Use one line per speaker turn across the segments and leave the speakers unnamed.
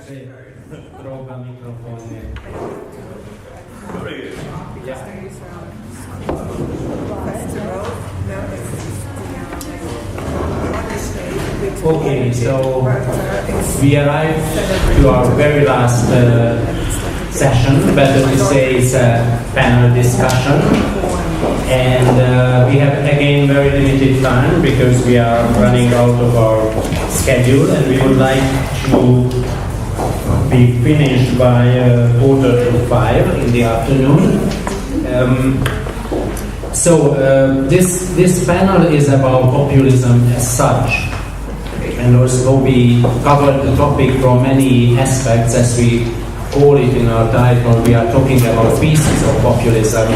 Sì, droga microfoni. Yeah. Okay, so we arrived to our very last session, better to say it's a panel discussion, and we have again very limited time because we are running out of our schedule and we would like to be finished by 4:45 in the afternoon. This panel is about populism as such, and also we covered the topic from many aspects. As we call it in our title, we are talking about pieces of populism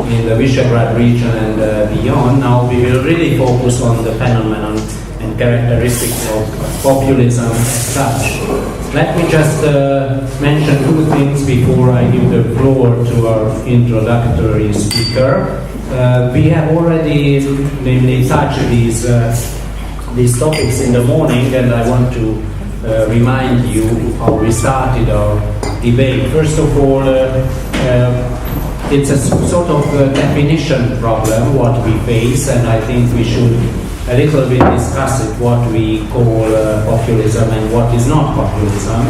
in the Visegrad region and beyond. Now we will really focus on the phenomenon and characteristics of populism as such. Let me just mention two things before I give the floor to our introductory speaker. We have already namely touched these topics in the morning, and I want to remind you how we started our debate. First of all, it's a sort of definition problem what we face, and I think we should a little bit discuss it, what we call populism and what is not populism.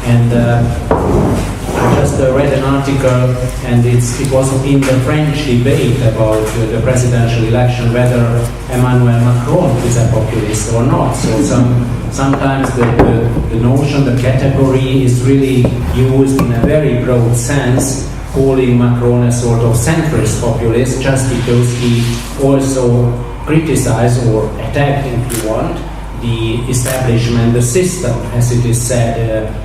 And I just read an article, and it was in the French debate about the presidential election whether Emmanuel Macron is a populist or not. So sometimes the notion, the category is really used in a very broad sense, calling Macron a sort of centrist populist just because he also criticized or attacked, if you want, the establishment, the system, as it is said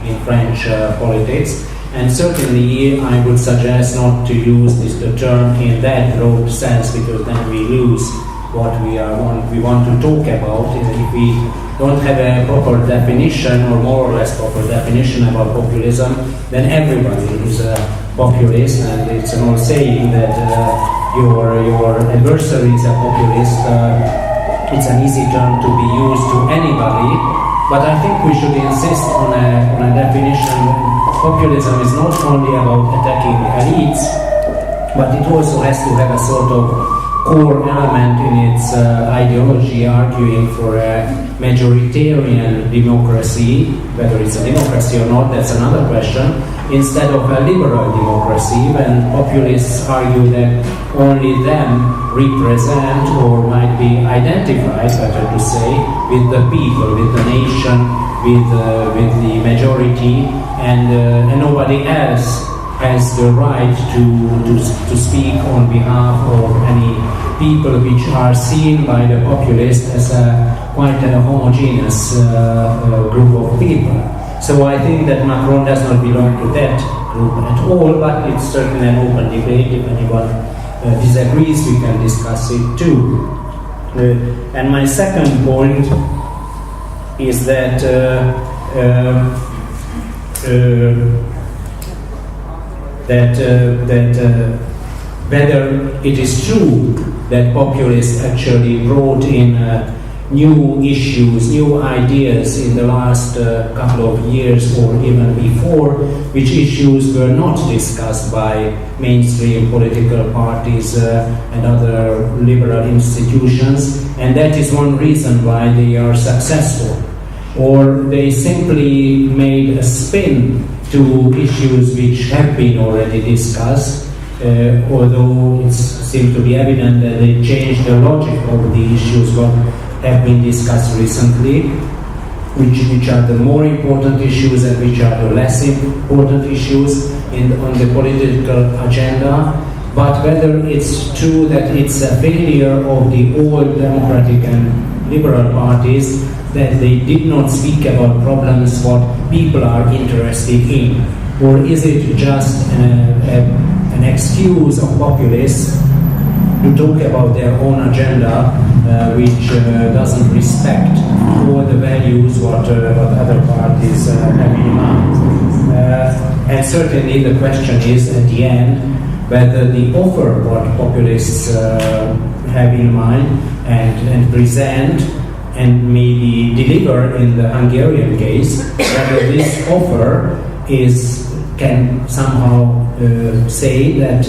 in French politics. And certainly I would suggest not to use the term in that broad sense, because then we lose what we want to talk about. If we don't have a proper definition, or more or less proper definition about populism, then everybody is a populist, and it's an old saying that your adversary is a populist. It's an easy term to be used to anybody, but I think we should insist on a definition. Populism is not only about attacking elites, but it also has to have a sort of core element in its ideology, arguing for a majoritarian democracy. Whether it's a democracy or not, that's another question, instead of a liberal democracy, when populists argue that only them represent, or might be identified, better to say, with the people, with the nation, with the majority, and nobody else has the right to speak on behalf of any people which are seen by the populists as quite a homogeneous group of people. So I think that Macron does not belong to that group at all, but it's certainly an open debate. If anyone disagrees, we can discuss it too. And my second point is that whether it is true that populists actually brought in new issues, new ideas in the last couple of years or even before, which issues were not discussed by mainstream political parties and other liberal institutions, and that is one reason why they are successful. Or they simply made a spin to issues which have been already discussed, although it seems to be evident that they changed the logic of the issues what have been discussed recently, which are the more important issues and which are the less important issues on the political agenda. But whether it's true that it's a failure of the old democratic and liberal parties that they did not speak about problems what people are interested in, or is it just an excuse of populists to talk about their own agenda, which doesn't respect all the values what other parties have in mind? And certainly the question is at the end whether the offer what populists have in mind and present and maybe deliver in the Hungarian case, whether this offer can somehow say that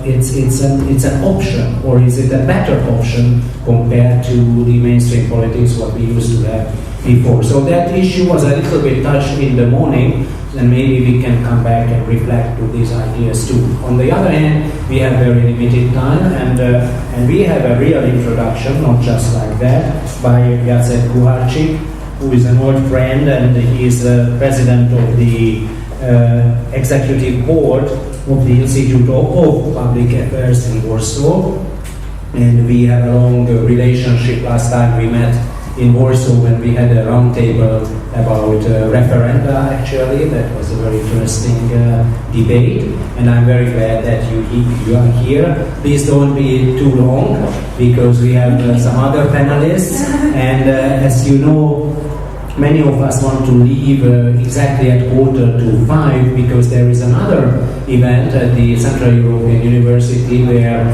it's an option, or is it a better option compared to the mainstream politics what we used to have before. So that issue was a little bit touched in the morning, and maybe we can come back and reflect to these ideas too. On the other hand, we have very limited time, and we have a real introduction, not just like that, by Jacek, who is an old friend, and he is the president of the executive board of the Institute of Public Affairs in Warsaw, and we have a long relationship. Last time we met in Warsaw when we had a roundtable about referenda, actually. That was a very interesting debate, and I'm very glad that you are here. Please don't be too long, because we have some other panelists, and as you know, many of us want to leave exactly at 4:45, because there is another event at the Central European University where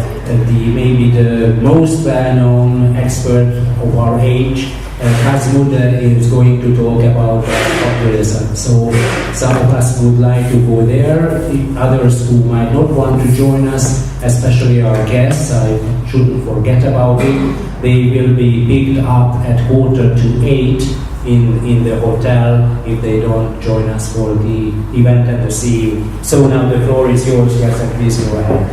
maybe the most well-known expert of our age, Kazmud, is going to talk about populism. So some of us would like to go there. Others who might not want to join us, especially our guests, I shouldn't forget about it. They will be picked up at 7:45 in the hotel if they don't join us for the event at the CU. So now the floor is yours, Jacek, please go ahead.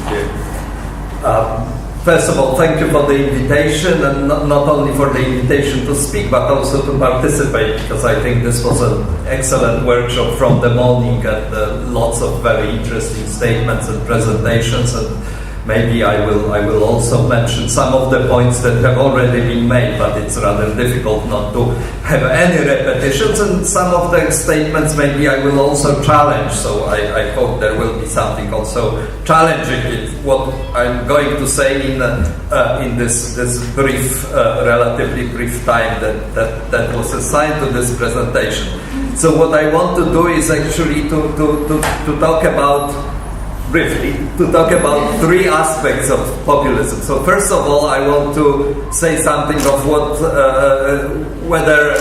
Thank you. First of all, thank you for the invitation, and not only for the invitation to speak, but also to participate, because I think this was an excellent workshop from the morning, and lots of very interesting statements and presentations, and maybe I will also mention some of the points that have already been made, but it's rather difficult not to have any repetitions, and some of the statements maybe I will also challenge, so I hope there will be something also challenging in what I'm going to say in this brief, relatively brief time that was assigned to this presentation. So what I want to do is actually to talk about briefly, to talk about three aspects of populism. So first of all, I want to say something of what, whether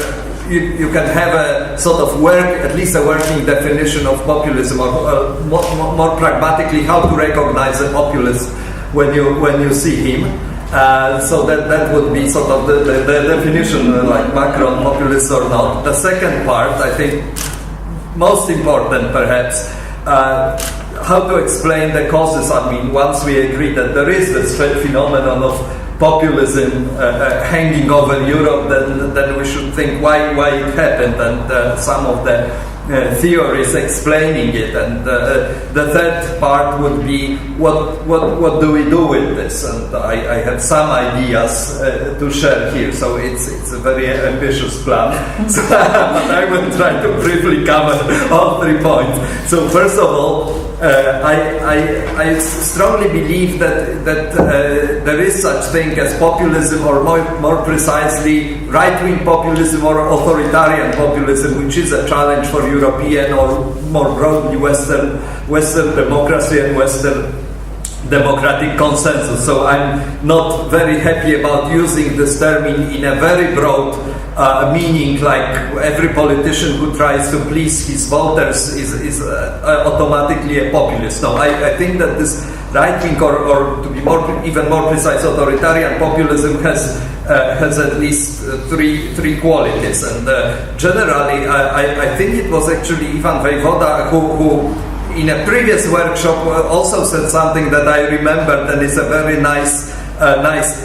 you can have a sort of at least a working definition of populism, or more pragmatically, how to recognize a populist when you see him. So that would be sort of the definition, like Macron populist or not. The second part, I think, most important perhaps, how to explain the causes. I mean, once we agree that there is this phenomenon of populism hanging over Europe, then we should think why it happened, and some of the theories explaining it. And the third part would be what do we do with this? And I have some ideas to share here. So it's a very ambitious plan, but I will try to briefly cover all 3 points. So first of all, I strongly believe that there is such thing as populism, or more precisely right-wing populism or authoritarian populism, which is a challenge for European, or more broadly Western democracy and Western democratic consensus. So I'm not very happy about using this term in a very broad meaning, like every politician who tries to please his voters is automatically a populist. No, I think that this right-wing, or to be even more precise, authoritarian populism has at least three qualities. And generally, I think it was actually Ivan Vejvoda who in a previous workshop also said something that I remembered, and it's a very nice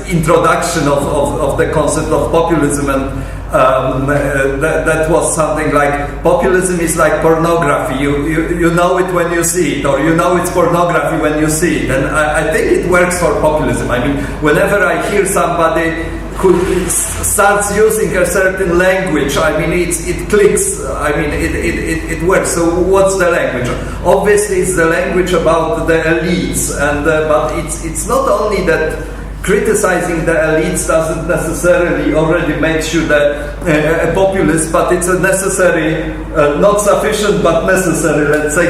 introduction of the concept of populism, and that was something like, populism is like pornography. You know it when you see it, or you know it's pornography when you see it. And I think it works for populism. I mean, whenever I hear somebody who starts using a certain language, I mean, it clicks. I mean, it works. So what's the language? Obviously, it's the language about the elites, and but it's not only that criticizing the elites doesn't necessarily already makes you a populist, but it's a necessary, not sufficient, but necessary, let's say,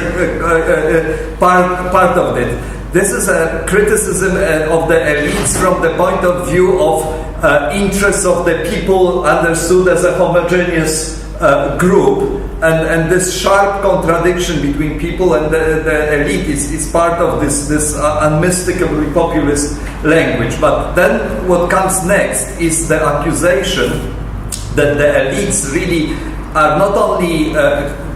part of it. This is a criticism of the elites from the point of view of interests of the people understood as a homogeneous group, and this sharp contradiction between people and the elite is part of this unmistakably populist language. But then what comes next is the accusation that the elites really are not only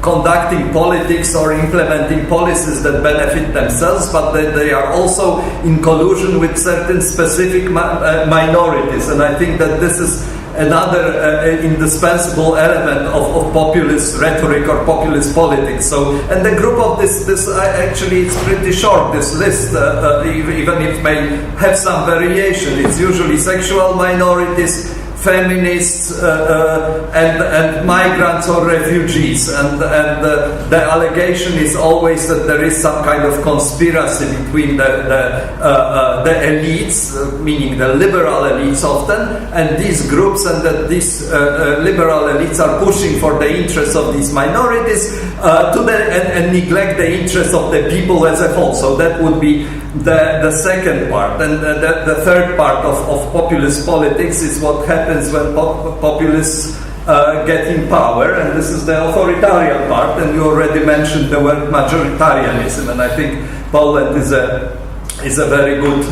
conducting politics or implementing policies that benefit themselves, but that they are also in collusion with certain specific minorities. And I think that this is another indispensable element of populist rhetoric or populist politics. So, and the group of this actually it's pretty short, this list, even if it may have some variation. It's usually sexual minorities, feminists, and migrants or refugees, and the allegation is always that there is some kind of conspiracy between the elites, meaning the liberal elites often, and these groups, and that these liberal elites are pushing for the interests of these minorities and neglect the interests of the people as a whole. So that would be the second part. And the third part of populist politics is what happens when populists get in power, and this is the authoritarian part. And you already mentioned the word majoritarianism, and I think Poland is a very good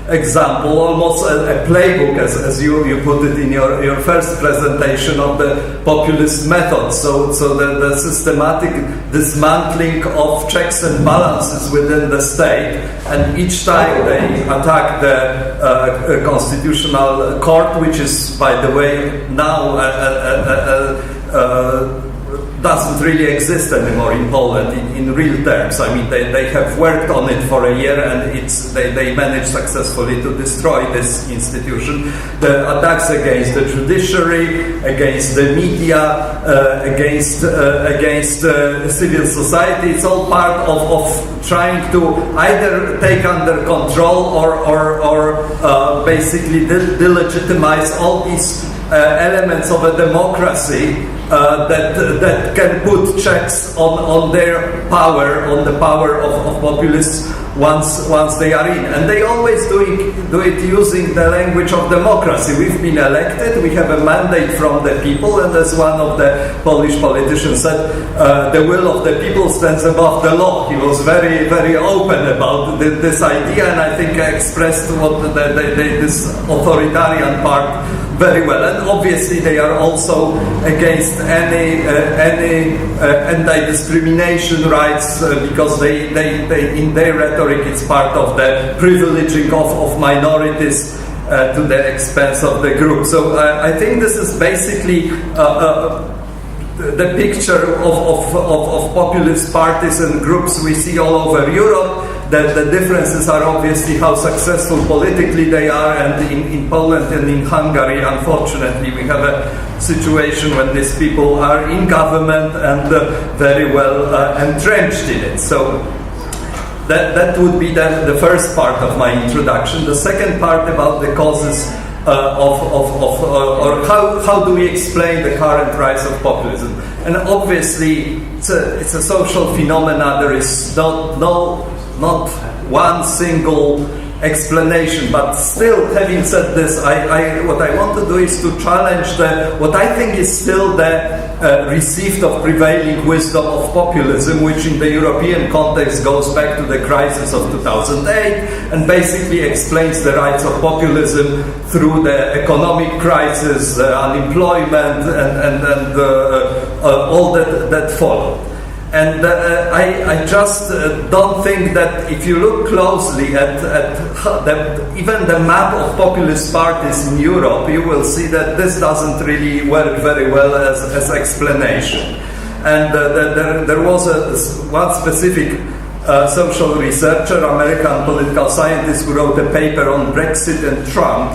example, almost a playbook, as you put it in your first presentation, of the populist method. So the systematic dismantling of checks and balances within the state, and each time they attack the constitutional court, which is, by the way, now doesn't really exist anymore in Poland in real terms. I mean, they have worked on it for a year, and they managed successful to destroy this institution. The attacks against the judiciary, against the media, against civil society, it's all part of trying to either take under control or basically delegitimize all these elements of a democracy that can put checks on their power, on the power of populists once they are in. And they always do it using the language of democracy. We've been elected, we have a mandate from the people, and as one of the Polish politicians said, the will of the people stands above the law. He was very, very open about this idea, and I think I expressed what this authoritarian part very well. And obviously they are also against any anti-discrimination rights, because they in their rhetoric it's part of the privileging of minorities to the expense of the group. So I think this is basically the picture of populist parties and groups we see all over Europe. That the differences are obviously how successful politically they are, and in Poland and in Hungary, unfortunately, we have a situation when these people are in government and very well entrenched in it. So that would be the first part of my introduction. The second part about the causes or how do we explain the current rise of populism? And obviously, it's a social phenomena. There is not one single explanation, but still, having said this, what I want to do is to challenge what I think is still the received of prevailing wisdom of populism, which in the European context goes back to the crisis of 2008 and basically explains the rise of populism through the economic crisis, unemployment, and all that followed. And I just don't think that if you look closely at even the map of populist parties in Europe, you will see that this doesn't really work very well as explanation. And there was one specific social researcher, American political scientist, who wrote a paper on Brexit and Trump,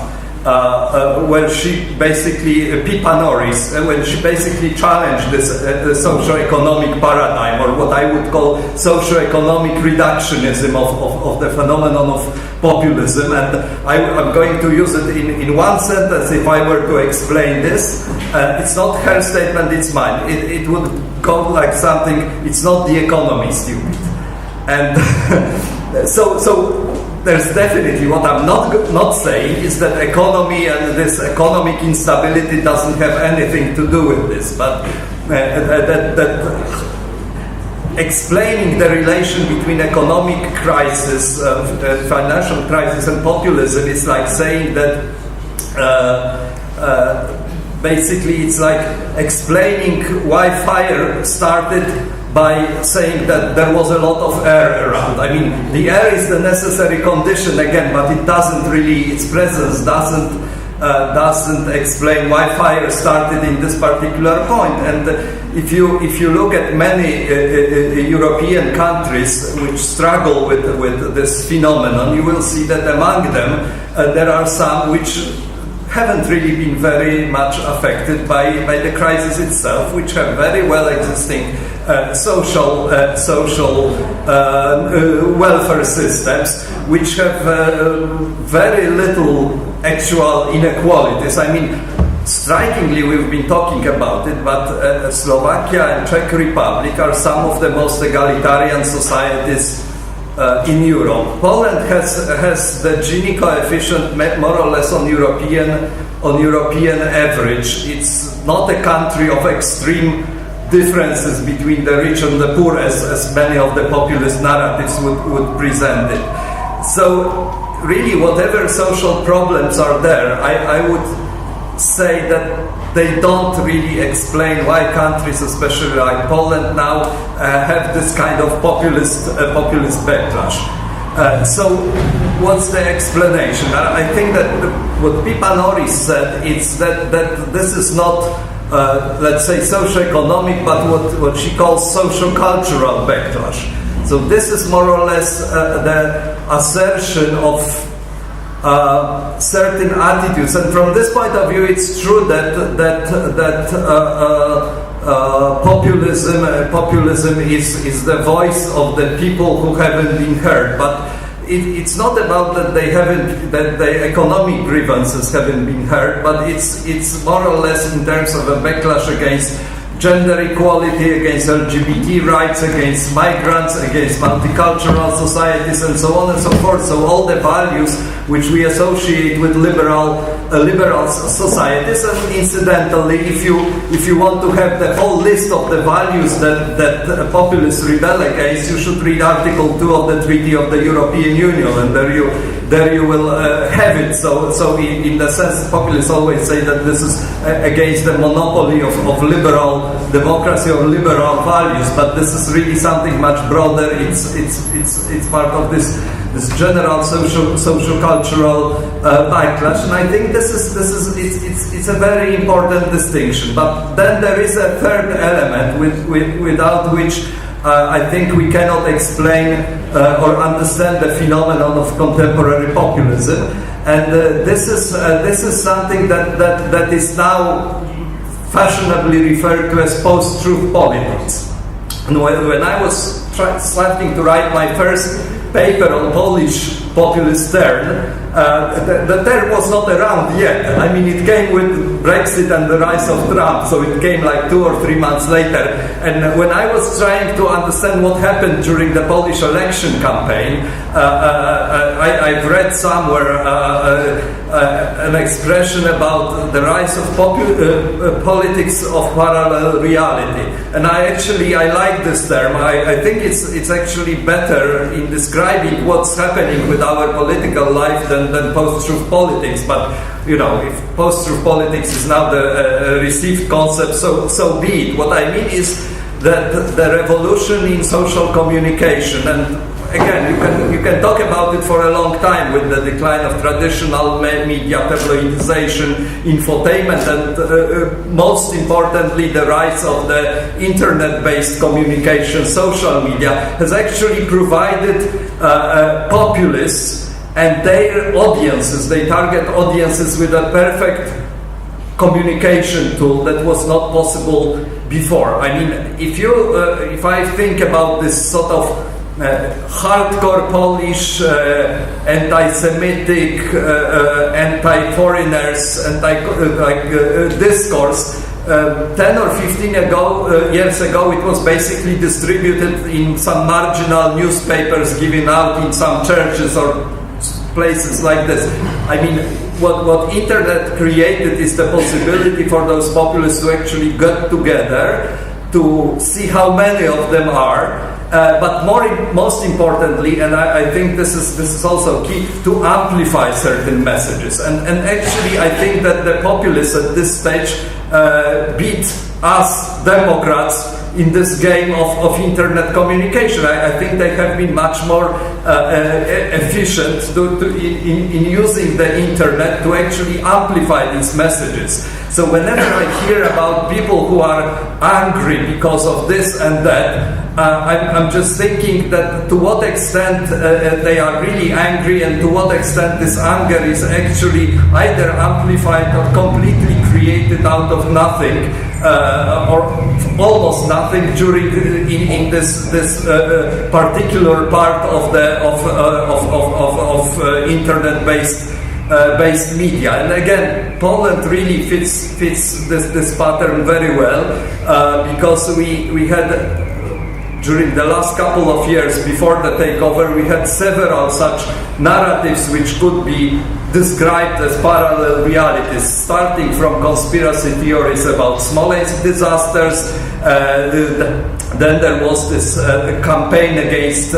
where she basically, Pippa Norris, when she basically challenged the socio-economic paradigm, or what I would call socio-economic reductionism of the phenomenon of populism. And I'm going to use it in one sentence if I were to explain this. It's not her statement, it's mine. It would go like something, it's not the economy, stupid. And so there's definitely, what I'm not saying is that economy and this economic instability doesn't have anything to do with this, but that explaining the relation between economic crisis, financial crisis and populism is like saying that basically it's like explaining why fire started by saying that there was a lot of air around. I mean, the air is the necessary condition again, but it doesn't really, its presence doesn't explain why fire started in this particular point. And if you look at many European countries which struggle with this phenomenon, you will see that among them there are some which haven't really been very much affected by the crisis itself, which have very well existing social welfare systems, which have very little actual inequalities. I mean, strikingly, we've been talking about it, but Slovakia and Czech Republic are some of the most egalitarian societies in Europe. Poland has the Gini coefficient more or less on European average. It's not a country of extreme differences between the rich and the poor, as many of the populist narratives would present it. So really, whatever social problems are there, I would say that they don't really explain why countries, especially like Poland now, have this kind of populist backlash. So what's the explanation? I think that what Pipa Norris said is that this is not, let's say, socio-economic, but what she calls social-cultural backlash. So this is more or less the assertion of certain attitudes, and from this point of view, it's true that populism is the voice of the people who haven't been heard. But it's not about that that the economic grievances haven't been heard, but it's more or less in terms of a backlash against gender equality, against LGBT rights, against migrants, against multicultural societies, and so on and so forth. So all the values which we associate with liberal societies. And incidentally, if you want to have the whole list of the values that populists rebel against, you should read Article 2 of the Treaty of the European Union, and there you will have it. So in the sense, populists always say that this is against the monopoly of liberal democracy or liberal values, but this is really something much broader. It's part of this general social cultural backlash, and I think it's a very important distinction. But then there is a third element without which I think we cannot explain or understand the phenomenon of contemporary populism, and this is something that is now fashionably referred to as post-truth politics. And when I was starting to write my first paper on Polish populist term, the term was not around yet. I mean, it came with Brexit and the rise of Trump, so it came like 2 or 3 months later. And when I was trying to understand what happened during the Polish election campaign, I've read somewhere an expression about the rise of politics of parallel reality. And I like this term. I think it's actually better in describing what's happening with our political life than post-truth politics. But you know, if post-truth politics is now the received concept, so be it. What I mean is that the revolution in social communication, and again, you can talk about it for a long time with the decline of traditional media, tabloidization, infotainment, and most importantly, the rise of the internet-based communication, social media, has actually provided populists and their audiences, they target audiences with a perfect communication tool that was not possible before. I mean, if I think about this sort of hardcore Polish, anti-Semitic, anti-foreigners, discourse, 10 or 15 years ago, it was basically distributed in some marginal newspapers given out in some churches or places like this. I mean, what internet created is the possibility for those populists to actually get together to see how many of them are. But most importantly, and I think this is also key, to amplify certain messages. And actually, I think that the populists at this stage beat us Democrats in this game of internet communication. I think they have been much more efficient in using the internet to actually amplify these messages. So whenever I hear about people who are angry because of this and that, I'm just thinking that to what extent they are really angry, and to what extent this anger is actually either amplified or completely created out of nothing, or almost nothing during in this particular part of internet-based media. And again, Poland really fits this pattern very well, because we had, during the last couple of years before the takeover, we had several such narratives which could be described as parallel realities, starting from conspiracy theories about Smolensk disasters. Then there was this campaign against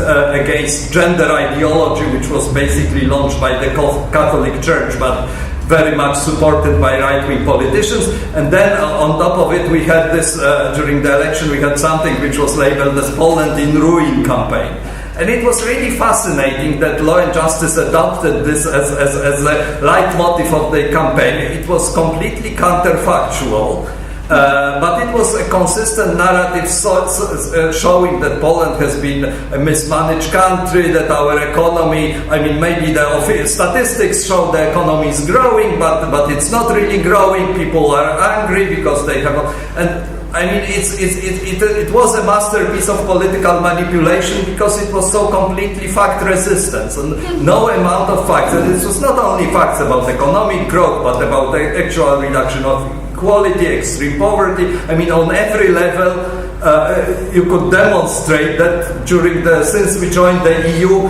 gender ideology, which was basically launched by the Catholic Church, but very much supported by right-wing politicians. And then on top of it, we had this, during the election, we had something which was labeled as Poland in Ruin campaign. And it was really fascinating that Law and Justice adopted this as a leitmotif of the campaign. It was completely counterfactual, but it was a consistent narrative showing that Poland has been a mismanaged country, that our economy, I mean, maybe the statistics show the economy is growing, but it's not really growing. People are angry because they have, and I mean, it was a masterpiece of political manipulation, because it was so completely fact resistant. So no amount of facts, and this was not only facts about economic growth, but about the actual reduction of equality, extreme poverty. I mean, on every level, you could demonstrate that since we joined the EU,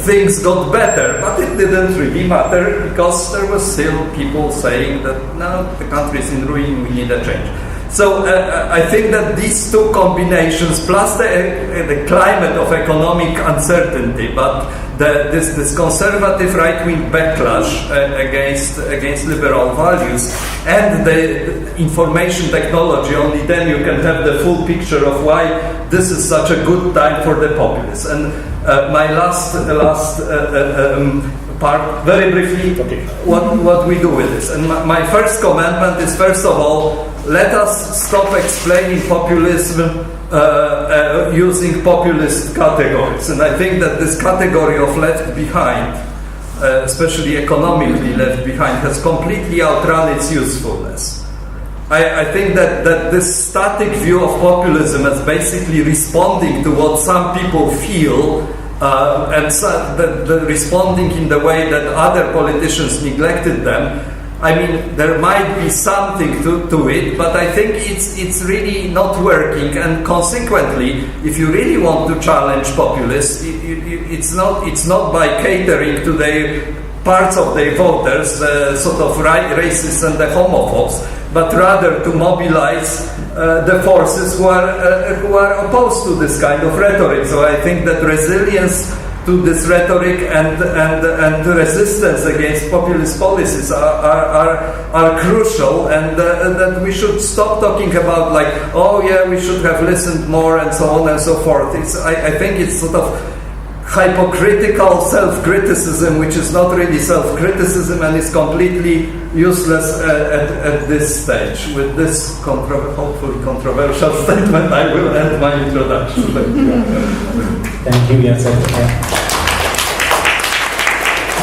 things got better. But it didn't really matter, because there was still people saying that no, the country is in ruin, we need a change. So I think that these two combinations, plus the climate of economic uncertainty, but this conservative right-wing backlash against liberal values, and the information technology, only then you can have the full picture of why this is such a good time for the populists. And my last part, very briefly, okay, what we do with this. And my first commandment is, first of all, let us stop explaining populism using populist categories. And I think that this category of left behind, especially economically left behind, has completely outrun its usefulness. I think that this static view of populism as basically responding to what some people feel, and the responding in the way that other politicians neglected them, I mean, there might be something to it, but I think it's really not working. And consequently, if you really want to challenge populists, it's not by catering to their parts of their voters, sort of racists and the homophobes, but rather to mobilize the forces who are opposed to this kind of rhetoric. So I think that resilience to this rhetoric and resistance against populist policies are crucial, and that we should stop talking about, like, oh yeah, we should have listened more and so on and so forth. I think it's sort of hypocritical self-criticism, which is not really self-criticism and is completely useless at this stage. With this hopefully controversial statement, I will end my introduction.
Thank you, Jacek.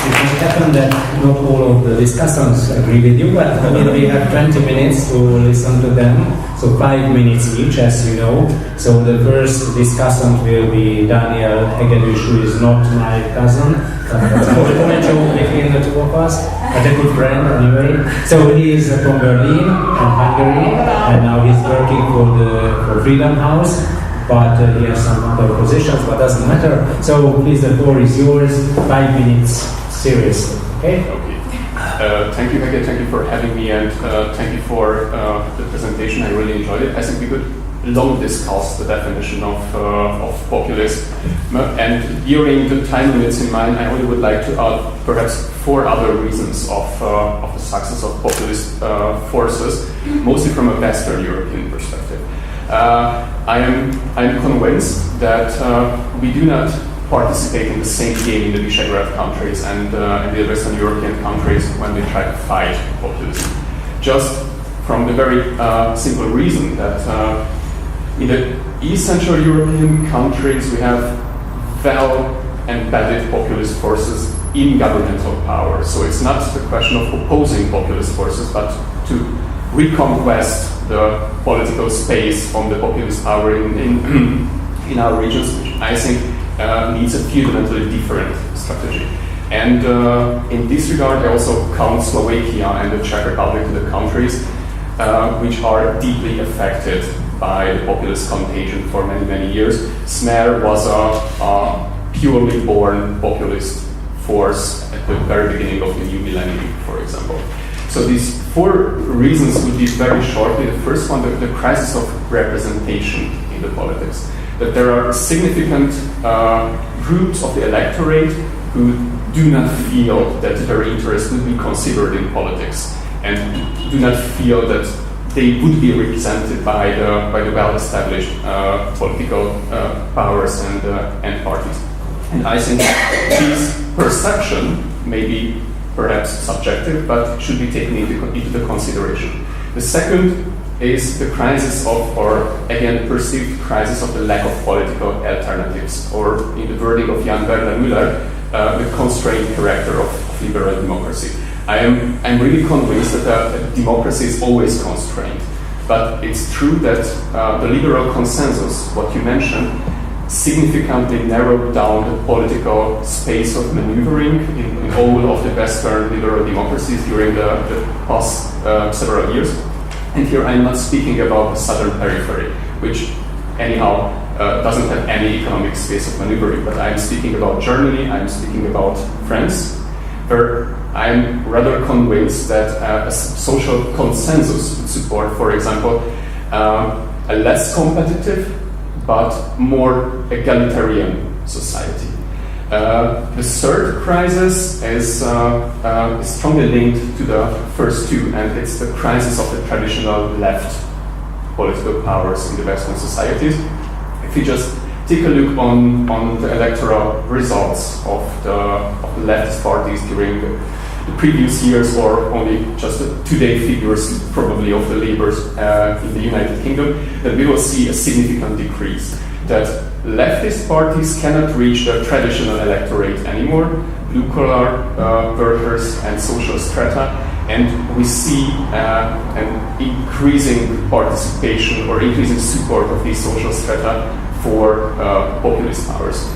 It might happen that not all of the discussants agree with you, but I mean, we have 20 minutes to listen to them, so 5 minutes each, as you know. So the first discussant will be Dániel, HEGEDES, who is not my cousin, it's a joke between the two of us, but a good friend anyway. So he is from Berlin and Hungary, and now he's working for Freedom House. but he has some other positions, but doesn't matter. So please, the floor is yours. 5 minutes, seriously. Okay?
Thank you, Hege. Thank you for having me, and thank you for the presentation. I really enjoyed it. I think we could long discuss the definition of populist. And during the time limits in mind, I only would like to add perhaps 4 other reasons of the success of populist forces, mostly from a Western European perspective. I'm convinced that we do not participate in the same game in the Visegrad countries and the Western European countries when we try to fight populism. Just from the very simple reason that in the East Central European countries we have well-embedded populist forces in governmental power. So it's not the question of opposing populist forces, but to reconquest the political space from the populist power in our regions, which I think needs a fundamentally different strategy. And in this regard, I also count Slovakia and the Czech Republic to the countries which are deeply affected by the populist contagion for many, many years. Smer was a purely born populist force at the very beginning of the new millennium, for example. So these 4 reasons would be very shortly. The first one, the crisis of representation in the politics. That there are significant groups of the electorate who do not feel that their interests would be considered in politics and do not feel that they would be represented by the well-established political powers and parties. And I think this perception may be perhaps subjective, but should be taken into the consideration. The second is the crisis of, or again, perceived crisis of the lack of political alternatives, or in the wording of Jan Werner Müller, the constrained character of liberal democracy. I'm really convinced that democracy is always constrained, but it's true that the liberal consensus, what you mentioned, significantly narrowed down the political space of maneuvering in all of the Western liberal democracies during the past several years. And here I'm not speaking about the southern periphery, which anyhow doesn't have any economic space of maneuvering, but I'm speaking about Germany, I'm speaking about France, where I'm rather convinced that a social consensus would support, for example, a less competitive but more egalitarian society. The third crisis is strongly linked to the first 2, and it's the crisis of the traditional left political powers in the Western societies. If you just take a look on the electoral results of the leftist parties during the previous years, or only just the today figures probably of the Labours in the United Kingdom, then we will see a significant decrease. That leftist parties cannot reach the traditional electorate anymore, blue-collar workers and social strata, and we see an increasing participation or increasing support of these social strata for populist powers.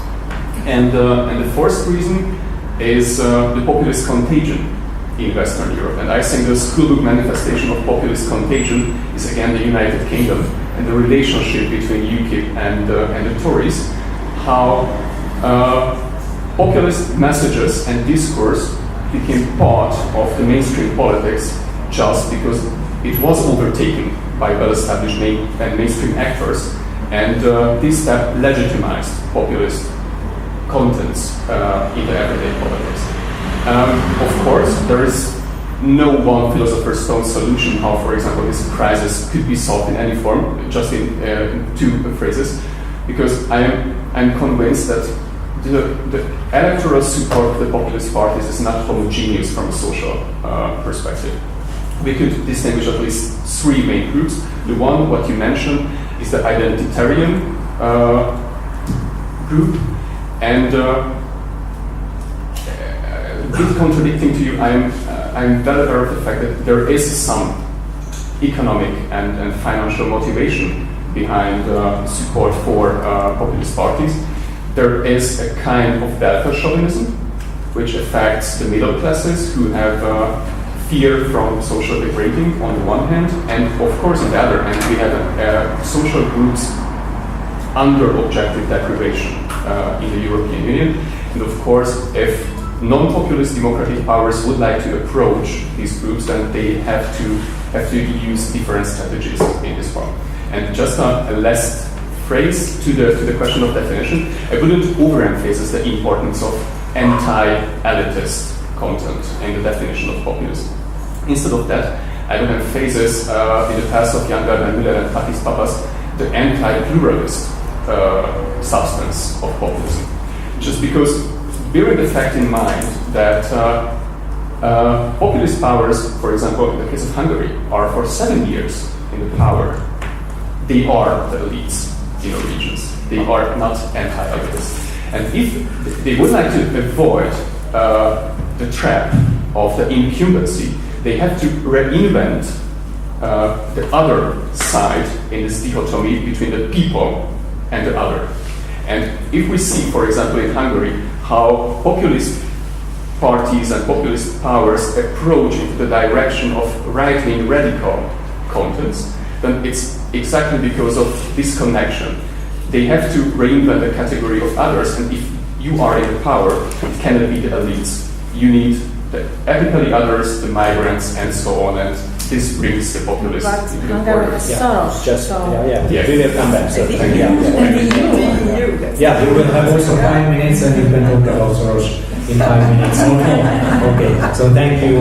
And the fourth reason is the populist contagion in Western Europe. And I think the schoolbook manifestation of populist contagion is again the United Kingdom and the relationship between UKIP and the Tories, how populist messages and discourse became part of the mainstream politics just because it was overtaken by well-established mainstream actors, and this step legitimized populist contents in the everyday politics. Of course, there is no one philosopher's stone solution how, for example, this crisis could be solved in any form, just in 2 phrases, because I'm convinced that the electoral support of the populist parties is not homogeneous from a social perspective. We could distinguish at least 3 main groups. The one, what you mentioned, is the identitarian group, and bit contradicting to you, I'm well aware of the fact that there is some economic and financial motivation behind support for populist parties. There is a kind of welfare chauvinism, which affects the middle classes who have fear from social degrading on the one hand, and of course on the other hand we have social groups under objective deprivation in the European Union. And of course, if non-populist democratic powers would like to approach these groups, then they have to use different strategies in this form. And just a last phrase to the question of definition, I wouldn't overemphasize the importance of anti-elitist content in the definition of populism. Instead of that, I would emphasize in the past of Jan Müller and Takis Papas the anti-pluralist substance of populism. Just because, bearing the fact in mind that populist powers, for example, in the case of Hungary, are for 7 years in the power. They are the elites in the regions. They are not anti-elitists. And if they would like to avoid the trap of the incumbency, they have to reinvent the other side in this dichotomy between the people and the other. And if we see, for example, in Hungary, how populist parties and populist powers approach into the direction of right-wing radical contents, then it's exactly because of this connection. They have to reinvent the category of others, and if you are in the power, it cannot be the elites. You need the ethnically others, the migrants, and so on, and this brings the populists into the border.
We will come back. So thank you. Yeah, we will have also 5 minutes, and you can talk about Soros in 5 minutes or more. Okay, so thank you.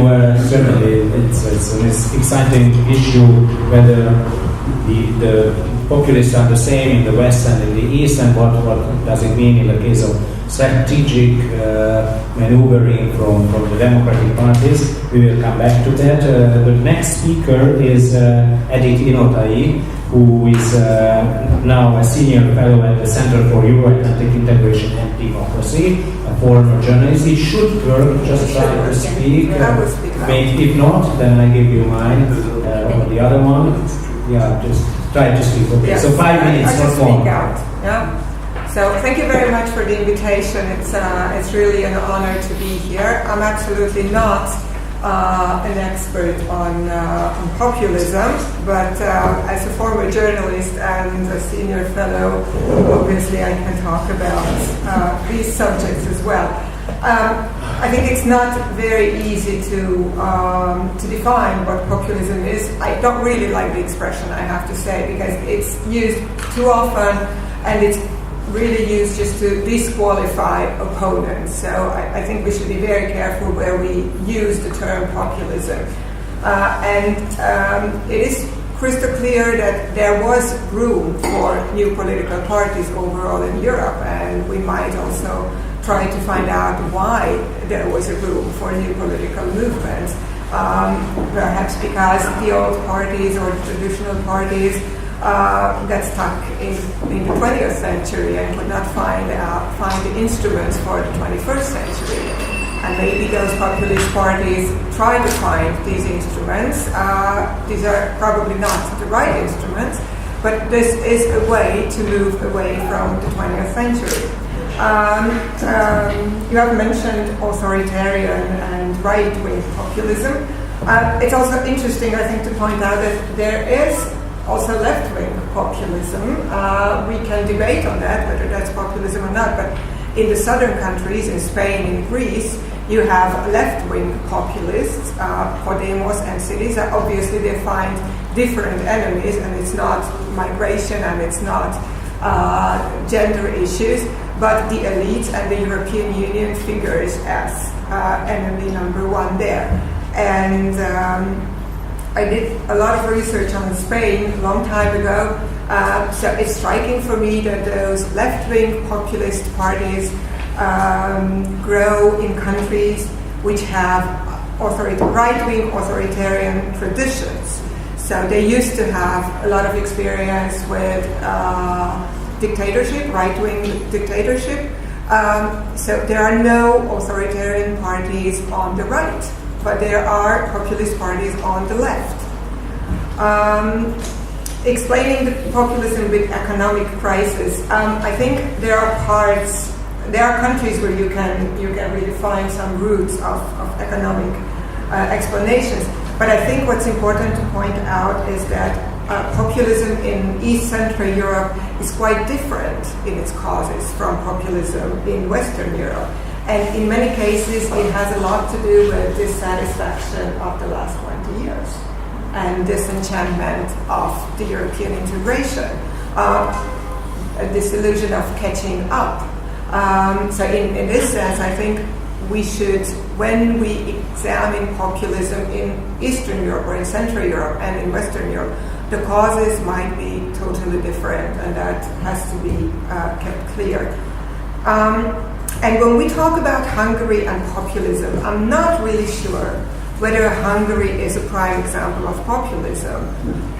Certainly, it's an exciting issue whether the populists are the same in the West and in the East, and what does it mean in the case of strategic maneuvering from the democratic parties. We will come back to that. The next speaker is Edith INOTAI, who is now a senior fellow at the Center for Euro-Atlantic Integration and Democracy, a former journalist. It should work, just try to speak. If not, then I give you mine, or the other one. Yeah, just try to speak. Okay, so 5 minutes, not more.
Yeah. So thank you very much for the invitation. It's really an honor to be here. I'm absolutely not an expert on populism, but as a former journalist and a senior fellow, obviously I can talk about these subjects as well. I think it's not very easy to define what populism is. I don't really like the expression, I have to say, because it's used too often and it's really used just to disqualify opponents. So I think we should be very careful where we use the term populism. It is crystal clear that there was room for new political parties overall in Europe, and we might also try to find out why there was a room for new political movements. Perhaps because the old parties or the traditional parties got stuck in the 20th century and could not find the instruments for the 21st century. And maybe those populist parties try to find these instruments. These are probably not the right instruments, but this is a way to move away from the 20th century. You have mentioned authoritarian and right-wing populism. It's also interesting, I think, to point out that there is also left-wing populism. We can debate on that, whether that's populism or not, but in the southern countries, in Spain, in Greece, you have left-wing populists, Podemos and Syriza. Obviously, they find different enemies, and it's not migration and it's not gender issues, but the elites and the European Union figures as enemy number one there. And I did a lot of research on Spain a long time ago, so it's striking for me that those left-wing populist parties grow in countries which have right-wing authoritarian traditions. So they used to have a lot of experience with dictatorship, right-wing dictatorship. So there are no authoritarian parties on the right, but there are populist parties on the left. Explaining the populism with economic crisis, I think there are countries where you can really find some roots of economic explanations. But I think what's important to point out is that populism in East Central Europe is quite different in its causes from populism in Western Europe. And in many cases, it has a lot to do with dissatisfaction of the last 20 years and disenchantment of the European integration, a disillusion of catching up. So in this sense, I think we should, when we examine populism in Eastern Europe or in Central Europe and in Western Europe, the causes might be totally different, and that has to be kept clear. And when we talk about Hungary and populism, I'm not really sure whether Hungary is a prime example of populism.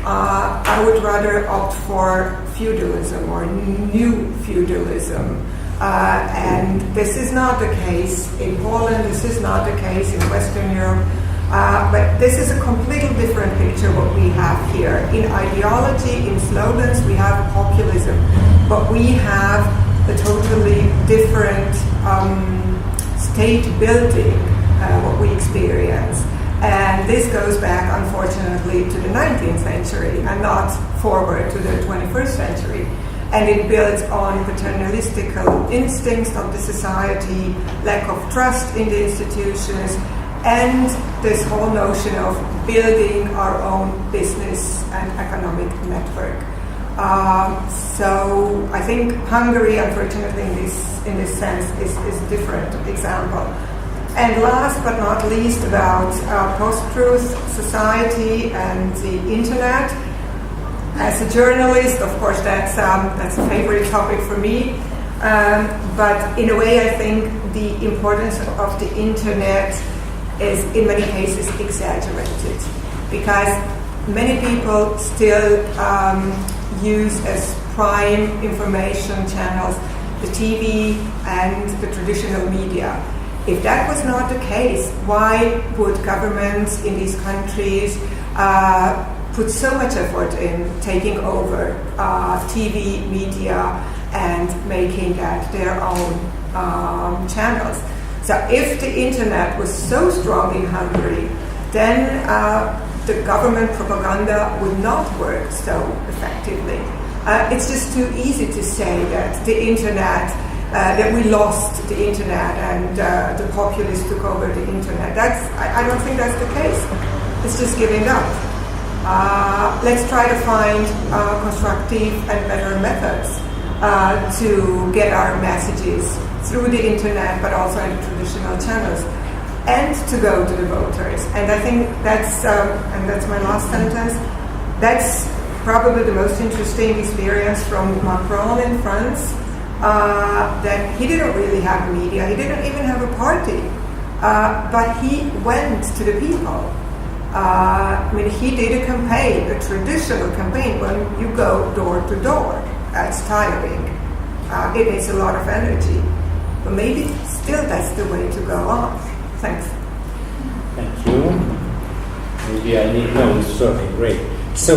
I would rather opt for feudalism or new feudalism. And this is not the case in Poland, this is not the case in Western Europe, but this is a completely different picture what we have here. In ideology, in slogans, we have populism, but we have a totally different state building, what we experience. And this goes back, unfortunately, to the 19th century and not forward to the 21st century. And it builds on paternalistical instincts of the society, lack of trust in the institutions, and this whole notion of building our own business and economic network. So I think Hungary, unfortunately, in this sense, is a different example. And last but not least, about post-truth society and the internet. As a journalist, of course, that's a favorite topic for me. But in a way, I think the importance of the internet is, in many cases, exaggerated, because many people still use as prime information channels the TV and the traditional media. If that was not the case, why would governments in these countries put so much effort in taking over TV, media, and making that their own channels? So if the internet was so strong in Hungary, then the government propaganda would not work so effectively. It's just too easy to say that the internet, that we lost the internet and the populists took over the internet. I don't think that's the case. It's just giving up. Let's try to find constructive and better methods to get our messages through the internet, but also in the traditional channels, and to go to the voters. And I think that's my last sentence, that's probably the most interesting experience from Macron in France, that he didn't really have media, he didn't even have a party, but he went to the people. I mean, he did a campaign, a traditional campaign, when you go door to door. That's tiring. It needs a lot of energy. But maybe still that's the way to go on. Thanks.
Thank you. Maybe I need, no, it's certainly great. So,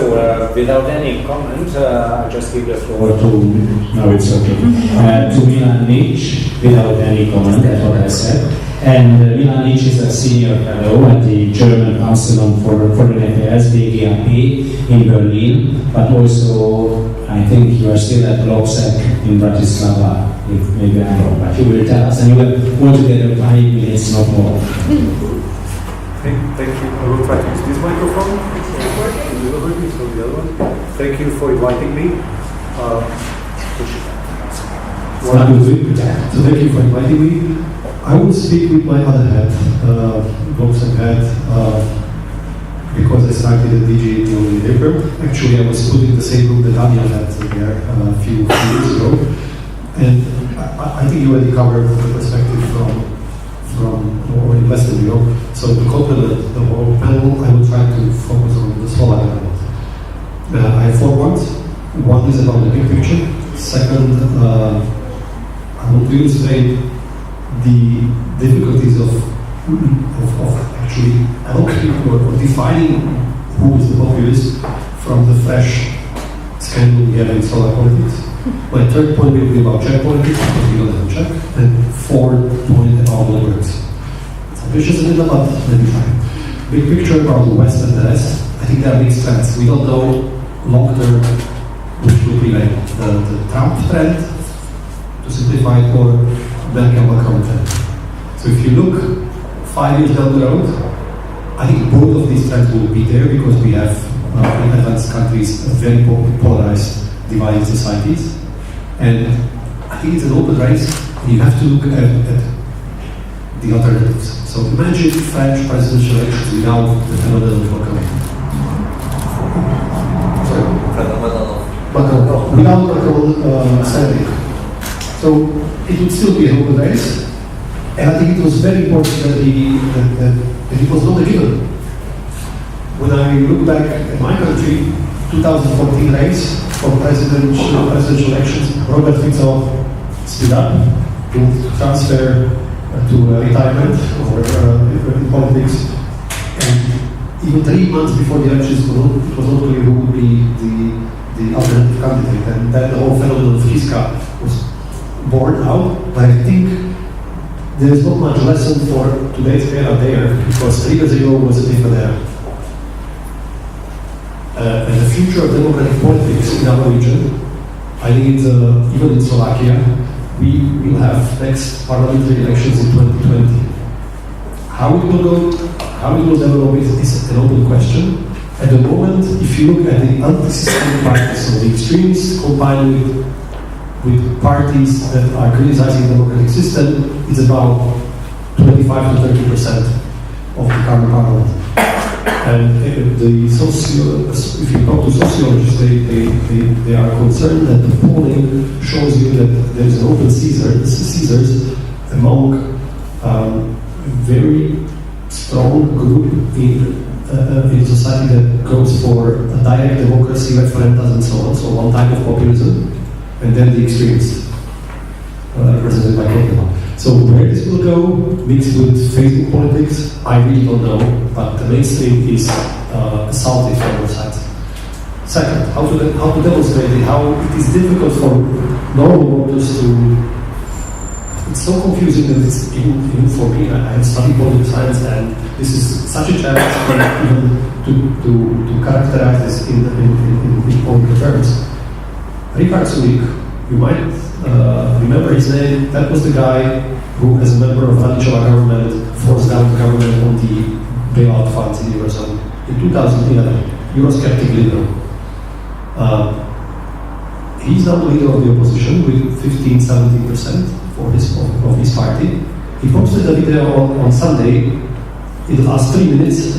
without any comment, I'll just give the floor to,
no, it's okay, to Milan, without any comment, that's what I said. And Milan is a senior fellow at the German Council on Foreign Affairs, DGAP, in Berlin, but also I think you are still at WYSOCKA in Bratislava, if maybe I'm wrong, but you will tell us, and you have altogether 5 minutes, not more.
Thank you. I will try to use this microphone. So the other one. Thank you for inviting me.
So thank you for inviting me. I will speak with my other hat, WYSOCKA hat, because I started at DG in April. Actually, I was put in the same room that Dániel had there a few years ago. And I think you already covered the perspective from or in Western Europe. So to complement the whole panel, I will try to focus on the smaller element. I have 4 points. One is about the big picture. Second, I want to illustrate the difficulties of actually allocating or defining who is the populist from the fresh scandal we have in solar politics. My third point will be about Czech politics, because we don't have a Czech, and fourth point about the works. It's ambitious a little, but let me try. Big picture about the West and the East. I think there are big threats. We don't know long term, which will be like the Trump trend, to simplify it, or Merkel-Macron trend. So if you look 5 years down the road, I think both of these trends will be there because we have in advanced countries very polarized, divided societies, and I think it's an open race. You have to look at the alternatives. So imagine French presidential elections without the phenomenon of Macron. Macron. Without Macron standing. So it would still be an open race, and I think it was very important that it was not a given. When I look back at my country, 2014 race for presidential elections, Robert Fico stood up to transfer to retirement or in politics, and even 3 months before the elections, it was not clear who would be the alternative candidate, and then the whole phenomenon of Fiska was born out. But I think there's not much lesson for today's era there, because 3 years ago was a different era. And the future of democratic politics in our region, I think it's, even in Slovakia, we will have next parliamentary elections in 2020. How it will go, how it will develop is an open question. At the moment, if you look at the anti-systemic parties, so the extremists combined with parties that are criticizing the democratic system, it's about 25 to 30% of the current parliament. And if you talk to sociologists, they are concerned that the polling shows you that there is an open scissors among very strong group in society that goes for a direct democracy, referendums and so on, so one type of populism, and then the extremists, represented by Olga. So where this will go, mixed with Facebook politics, I really don't know, but the mainstream is assaulted from both sides. Second, how to demonstrate it, how it is difficult for normal voters to. It's so confusing that it's even for me. I have studied political science, and this is such a challenge even to characterize this in political terms. Ricardsulik, you might remember his name. That was the guy who, as a member of Dániel's government, forced down the government on the bailout funds in the Eurozone in 2011. Eurosceptic liberal. He's now the leader of the opposition with 15-17% of his party. He posted a video on Sunday. It lasts 3 minutes,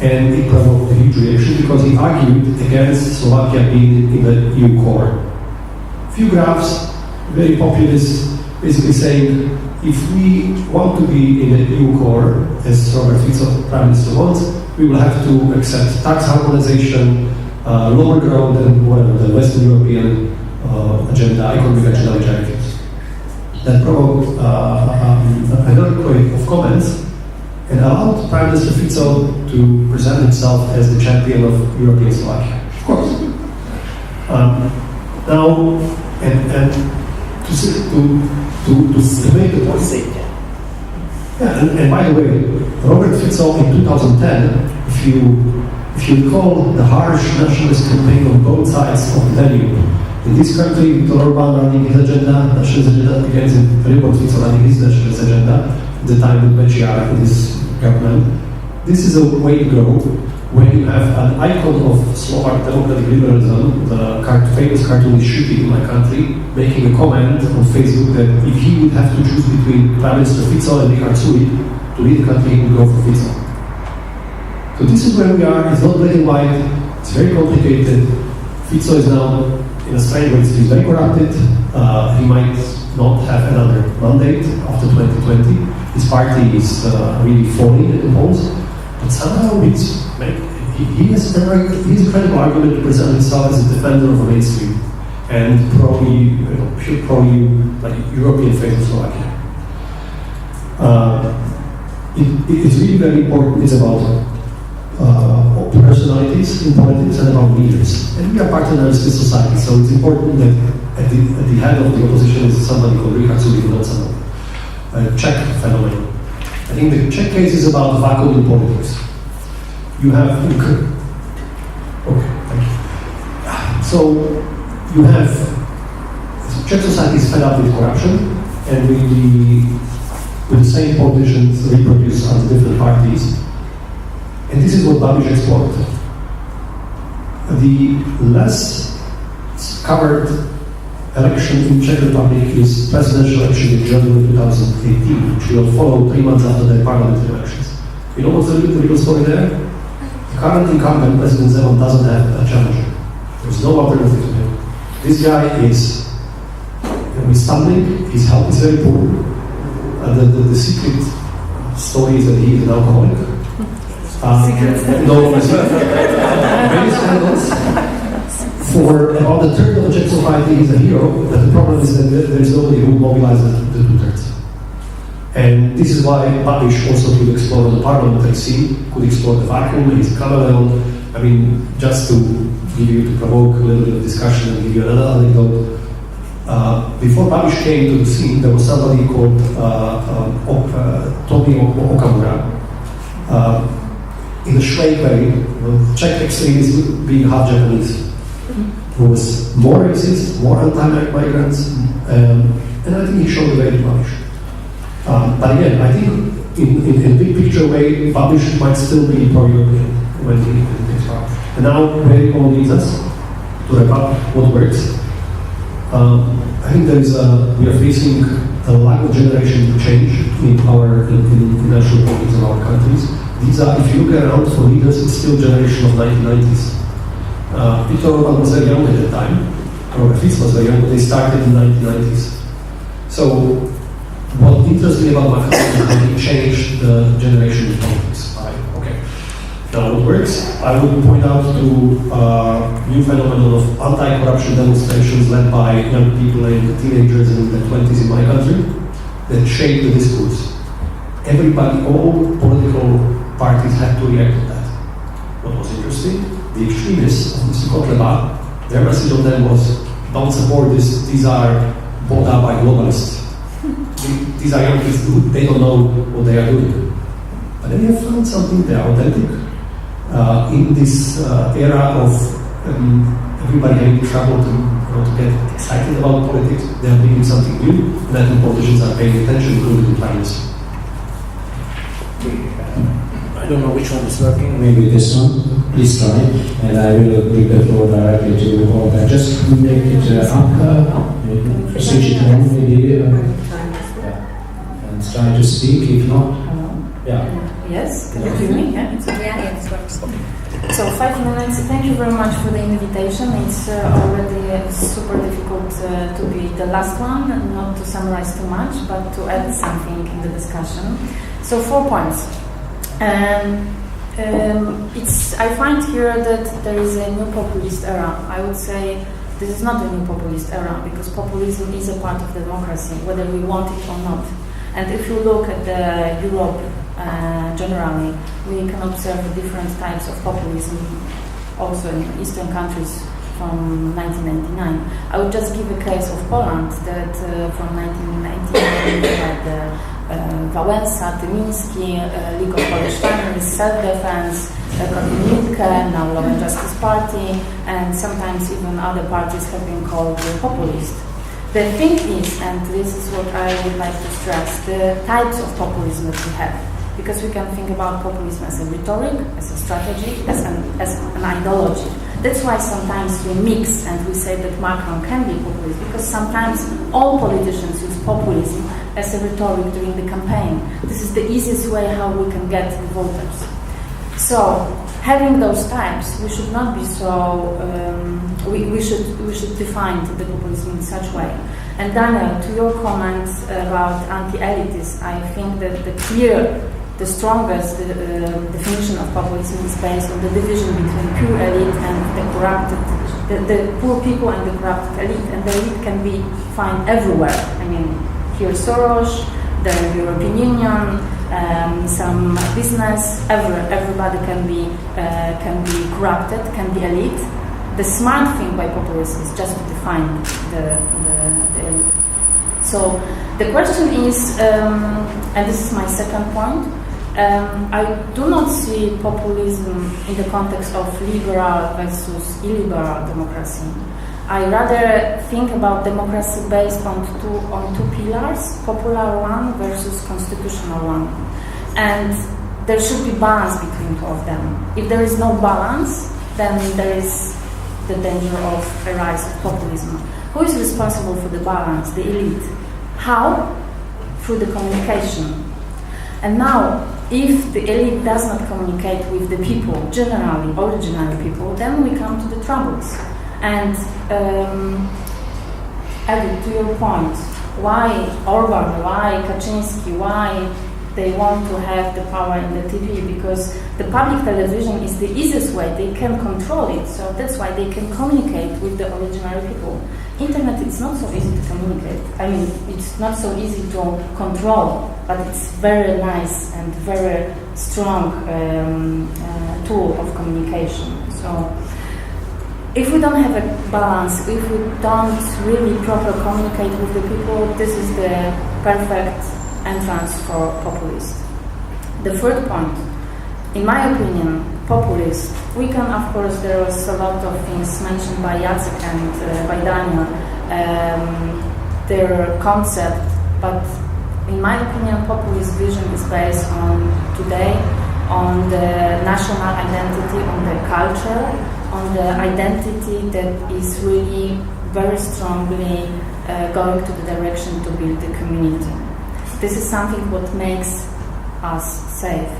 and it provoked a huge reaction because he argued against Slovakia being in the EU core. Few graphs, very populist, basically saying if we want to be in the EU core, as Robert Fico, Prime Minister, wants, we will have to accept tax harmonization, lower growth, and whatever the Western European agenda, economic agenda directives. That provoked an earthquake of comments and allowed Prime Minister Fico to present himself as the champion of European Slovakia. Of course. Now, and to make the point. Yeah, and by the way, Robert Fico in 2010, if you recall the harsh nationalist campaign on both sides of the Danube, in this country, Viktor Orbán running his agenda, nationalist agenda, against Robert Fico running his nationalist agenda, at the time with Mečiar in this government. This is a way to go when you have an icon of Slovak democratic liberalism, the famous cartoonist Šupi in my country, making a comment on Facebook that if he would have to choose between Prime Minister Fico and Ricardsulik to lead the country, he would go for Fico. So this is where we are. It's not black and white. It's very complicated. Fico is now in a strange way. He's very corrupted. He might not have another mandate after 2020. His party is really falling in the polls. But somehow he has a credible argument to present himself as a defender of the mainstream and like European face of Slovakia. It's really very important. It's about personalities in politics and about leaders. And we are partners with society, so it's important that at the head of the opposition is somebody called Ricardsulik, not someone. Czech phenomenon. I think the Czech case is about vacuum in politics. You have thank you. So you have Czech society is fed up with corruption, and with the same politicians reproduced under different parties. And this is what Babiš explored. The less covered election in Czech Republic is presidential election in January 2018, which will follow 3 months after the parliamentary elections. You know what's the real story there? The current incumbent, President Zeman, doesn't have a challenger. There's no alternative to him. This guy is stumbling, his health is very poor. The secret story is that he is an alcoholic. Many scandals. For about a third of the Czech society, he's a hero, but the problem is that there is nobody who mobilizes the two-thirds. And this is why Babiš also could explore the parliamentary scene, could explore the vacuum, his chameleon. I mean, just to give you, to provoke a little bit of discussion and give you another anecdote. Before Babiš came to the scene, there was somebody called Tomi Okamura. In a Schweig way, Czech extremists being half Japanese, who was more racist, more anti-migrants, and I think he showed the way to Babiš. But again, I think in a big picture way, Babiš might still be pro-European when he takes power. And now, where it all leads us, to wrap up what works. I think we are facing a lack of generation change in national politics of our countries. These are, if you look around for leaders, it's still generation of 1990s. Viktor Orbán was very young at that time, or at least was very young, but they started in the 1990s. So, what interests me about Macron is how he changed the generation in politics. Okay. Now, what works? I would point out to new phenomenon of anti-corruption demonstrations led by young people and teenagers in the 20s in my country that shaped the discourse. Everybody, all political parties had to react to that. What was interesting? The extremists of Mr. Kotleba, their message of them was, don't support this, these are bought up by globalists. These are young kids who they don't know what they are doing. But then they have found something, they are authentic. In this era of everybody having trouble to get excited about politics, they are bringing something new, and I think politicians are paying attention to the times.
I don't know which one is working. Maybe this one. Please try, and I will give the floor directly to Olga. Just make it up, switch it on, maybe, and try to speak. If not,
Yes, can you hear me? Yeah, it works. So 5 minutes. Thank you very much for the invitation. It's already super difficult to be the last one, and not to summarize too much, but to add something in the discussion. So 4 points. I find here that there is a new populist era. I would say this is not a new populist era, because populism is a part of democracy, whether we want it or not. And if you look at the Europe generally, we can observe different types of populism also in Eastern countries from 1999. I would just give a case of Poland that from 1999 we had Wałęsa, Tymiński, League of Polish Families, Self-Defense, Korwin-Mikke, now Law and Justice Party, and sometimes even other parties have been called populist. The thing is, and this is what I would like to stress, the types of populism that we have. Because we can think about populism as a rhetoric, as a strategy, as an ideology. That's why sometimes we mix and we say that Macron can be populist, because sometimes all politicians use populism as a rhetoric during the campaign. This is the easiest way how we can get the voters. So, having those types, we should not be so. We should define the populism in such way. And Dániel, to your comments about anti-elitism, I think that the strongest definition of populism is based on the division between pure elite and the corrupted, the poor people and the corrupted elite. And the elite can be found everywhere. I mean, here Soros, the European Union, some business. Everybody can be corrupted, can be elite. The smart thing by populism is just to define the elite. So the question is, and this is my second point. I do not see populism in the context of liberal versus illiberal democracy. I rather think about democracy based on two pillars, popular one versus constitutional one. And there should be balance between two of them. If there is no balance, then there is the danger of a rise of populism. Who is responsible for the balance? The elite. How? Through the communication. And now, if the elite does not communicate with the people, generally, original people, then we come to the troubles. And added to your point, why Orban, why Kaczynski, why they want to have the power in the TV? Because the public television is the easiest way, they can control it, so that's why they can communicate with the original people. Internet, it's not so easy to communicate. I mean, it's not so easy to control, but it's very nice and very strong tool of communication. So, if we don't have a balance, if we don't really properly communicate with the people, this is the perfect entrance for populist. The third point, in my opinion, populist, we can, of course, there was a lot of things mentioned by Jacek and by Dániel, their concept, but in my opinion, populist vision is based on today, on the national identity, on the culture, on the identity that is really very strongly going to the direction to build the community. This is something what makes us safe.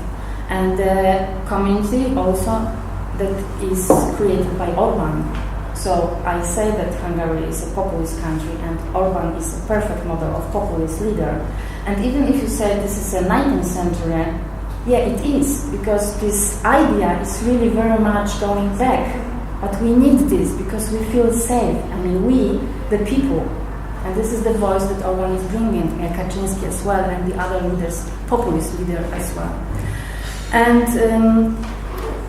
And the community also that is created by Orban. So I say that Hungary is a populist country and Orban is a perfect model of populist leader. And even if you say this is a 19th century, yeah, it is, because this idea is really very much going back. But we need this because we feel safe. I mean, we, the people, and this is the voice that Orban is bringing, Kaczynski as well, and the other leaders, populist leader as well. And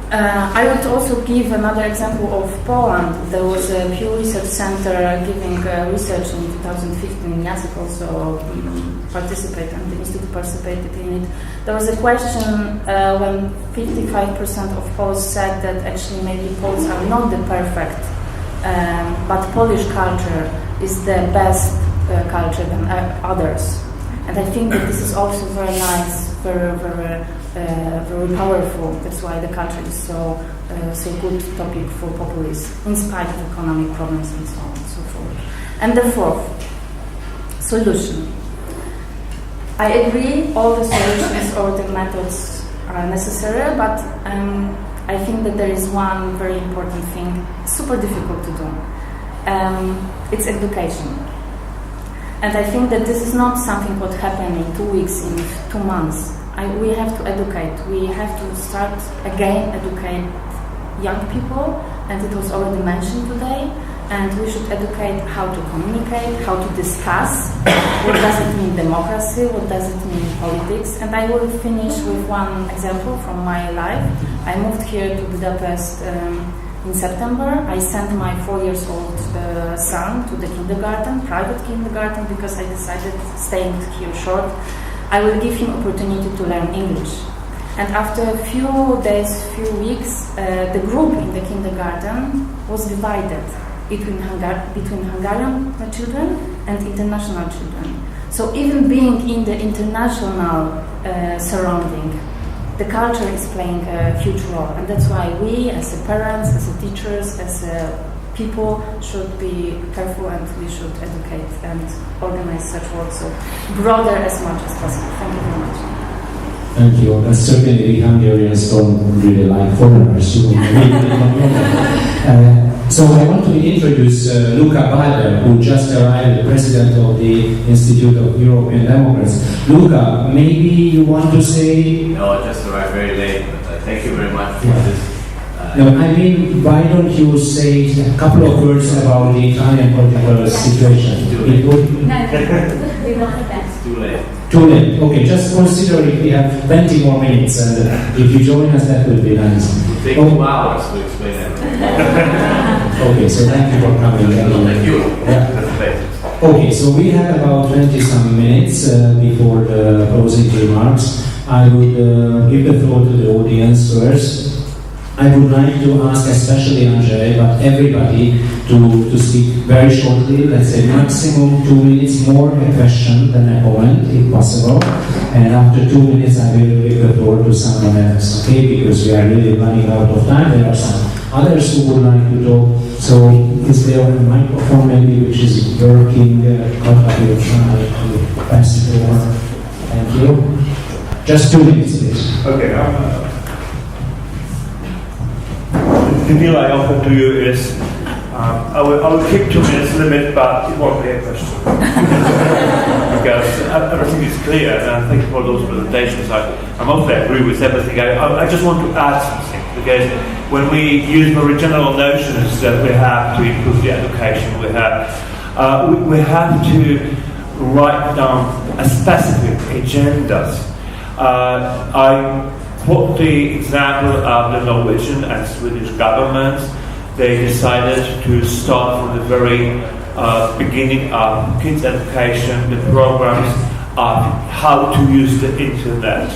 I would also give another example of Poland. There was a Pew Research Center giving research in 2015. Jacek also participated, and the institute participated in it. There was a question when 55% of Poles said that actually maybe Poles are not the perfect, but Polish culture is the best culture than others. And I think that this is also very nice, very powerful. That's why the culture is so good topic for populists, in spite of economic problems and so on and so forth. And the fourth, solution. I agree all the solutions or the methods are necessary, but I think that there is one very important thing, super difficult to do. It's education. And I think that this is not something what happened in 2 weeks, in 2 months. We have to educate. We have to start again educate young people, and it was already mentioned today. And we should educate how to communicate, how to discuss. What does it mean democracy? What does it mean politics? And I will finish with one example from my life. I moved here to Budapest in September. I sent my 4-year-old son to the kindergarten, private kindergarten, because I decided staying here short, I will give him opportunity to learn English. And after a few days, few weeks, the group in the kindergarten was divided between Hungarian children and international children. So even being in the international surrounding, the culture is playing a huge role, and that's why we, as a parents, as a teachers, as a people, should be careful, and we should educate and organize such work so broader as much as possible. Thank you very much.
Thank you. Certainly, we Hungarians don't really like foreigners. So I want to introduce Luca Bader, who just arrived, the president of the Institute of European Democrats. Luca, maybe you want to say...
No, I just arrived very late, but thank you very much for this.
No, I mean, why don't you say a couple of words about the Italian political situation?
It's too late.
Too late. Okay, just consider if we have 20 more minutes, and if you join us, that would be nice.
It will take 2 hours to explain everything.
Okay, so thank you for coming.
No, thank you.
Okay, so we have about 20-some minutes before the closing remarks. I would give the floor to the audience first. I would like to ask especially Andrzej, but everybody to speak very shortly, let's say maximum 2 minutes, more a question than a comment, if possible. And after 2 minutes, I will give the floor to someone else, okay? Because we are really running out of time. There are some others who would like to talk. So is there a microphone maybe which is working? What are you trying to pass it over? Thank you. Just 2 minutes, please.
Okay. The deal I offer to you is, I will keep 2 minutes limit, but it won't be a question. Because everything is clear, and I think for those presentations, I mostly agree with everything. I just want to add something, because when we use very general notions that we have to improve the education, we have to write down a specific agendas. I put the example of the Norwegian and Swedish governments. They decided to start from the very beginning of kids' education, the programs of how to use the internet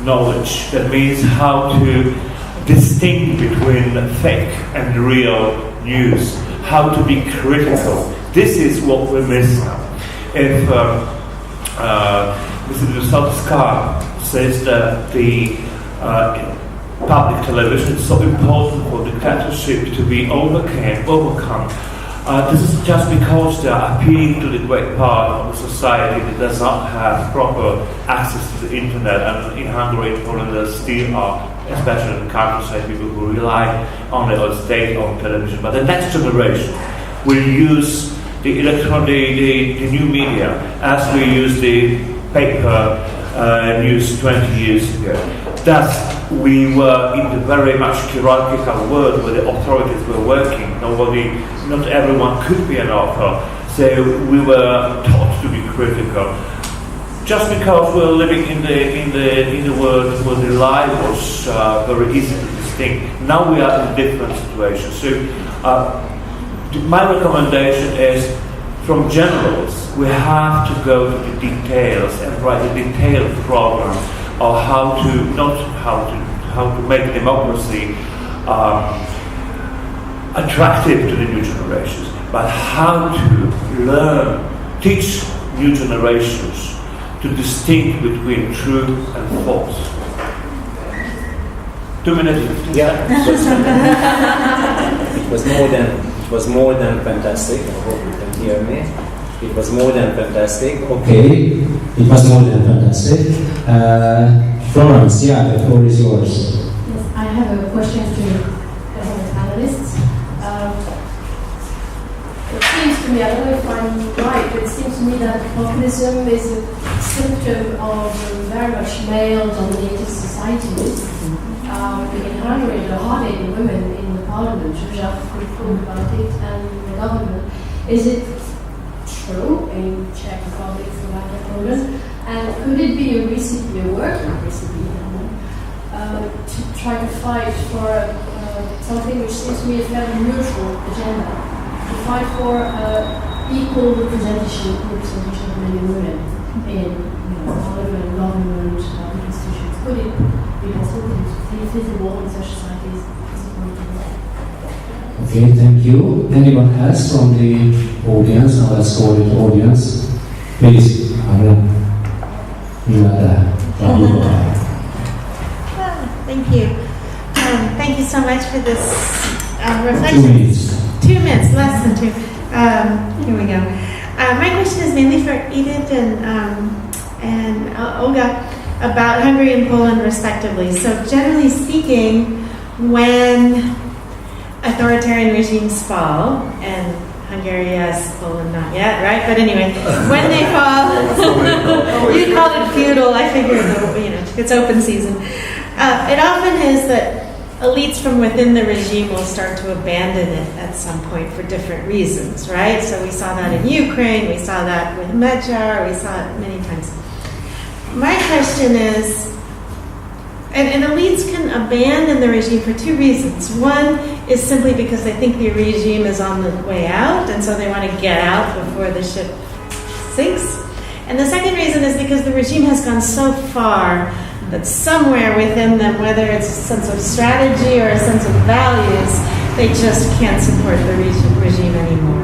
knowledge. That means how to distinguish between fake and real news, how to be critical. This is what we miss now. If Mr. WYSOCKA says that the public television is so important for dictatorship to be overcome. This is just because they are appealing to the great part of the society that does not have proper access to the internet, and in Hungary and Poland there still are, especially in the countryside, people who rely only on state-owned television. But the next generation will use the the new media as we used the paper news 20 years ago. Thus, we were in the very much hierarchical world where the authorities were working. Not everyone could be an author, so we were taught to be critical. Just because we're living in the world where the lie was very easy to distinct, now we are in a different situation. So, my recommendation is, from generals, we have to go to the details and write a detailed program of how to make democracy attractive to the new generations, but how to teach new generations to distinguish between truth and false. 2 minutes.
Yeah, it was more than fantastic. I hope you can hear me. It was more than fantastic. Okay, it was more than fantastic. Florence, yeah, the floor is yours.
Yes, I have a question to the panelists. It seems to me, I don't know if I'm right, but it seems to me that populism is a symptom of very much male-dominated societies. In Hungary, the hard-hitting women in the parliament, Jacek could talk about it, and the government. Is it true in Czech Republic, Slovakia, Poland? And could it be a recipe, a working recipe, to try to fight for something which seems to me a fairly neutral agenda, to fight for equal representation of men and women in parliament, government, institutions? Could it be possible to be feasible in such societies?
Okay, thank you. Anyone else from the audience? Now let's call it audience. Please, Milan.
Thank you. Thank you so much for this reflection.
2 minutes.
2 minutes, less than 2. Here we go. My question is mainly for Edith and Olga about Hungary and Poland respectively. So generally speaking, when authoritarian regimes fall, and Hungary, yes, Poland, not yet, right? But anyway, when they fall, you called it feudal, I figured, it's open season. It often is that elites from within the regime will start to abandon it at some point for different reasons, right? So we saw that in Ukraine, we saw that with Mechar, we saw it many times. My question is, and elites can abandon the regime for 2 reasons. One is simply because they think the regime is on the way out, and so they want to get out before the ship sinks. And the second reason is because the regime has gone so far that somewhere within them, whether it's a sense of strategy or a sense of values, they just can't support the regime anymore.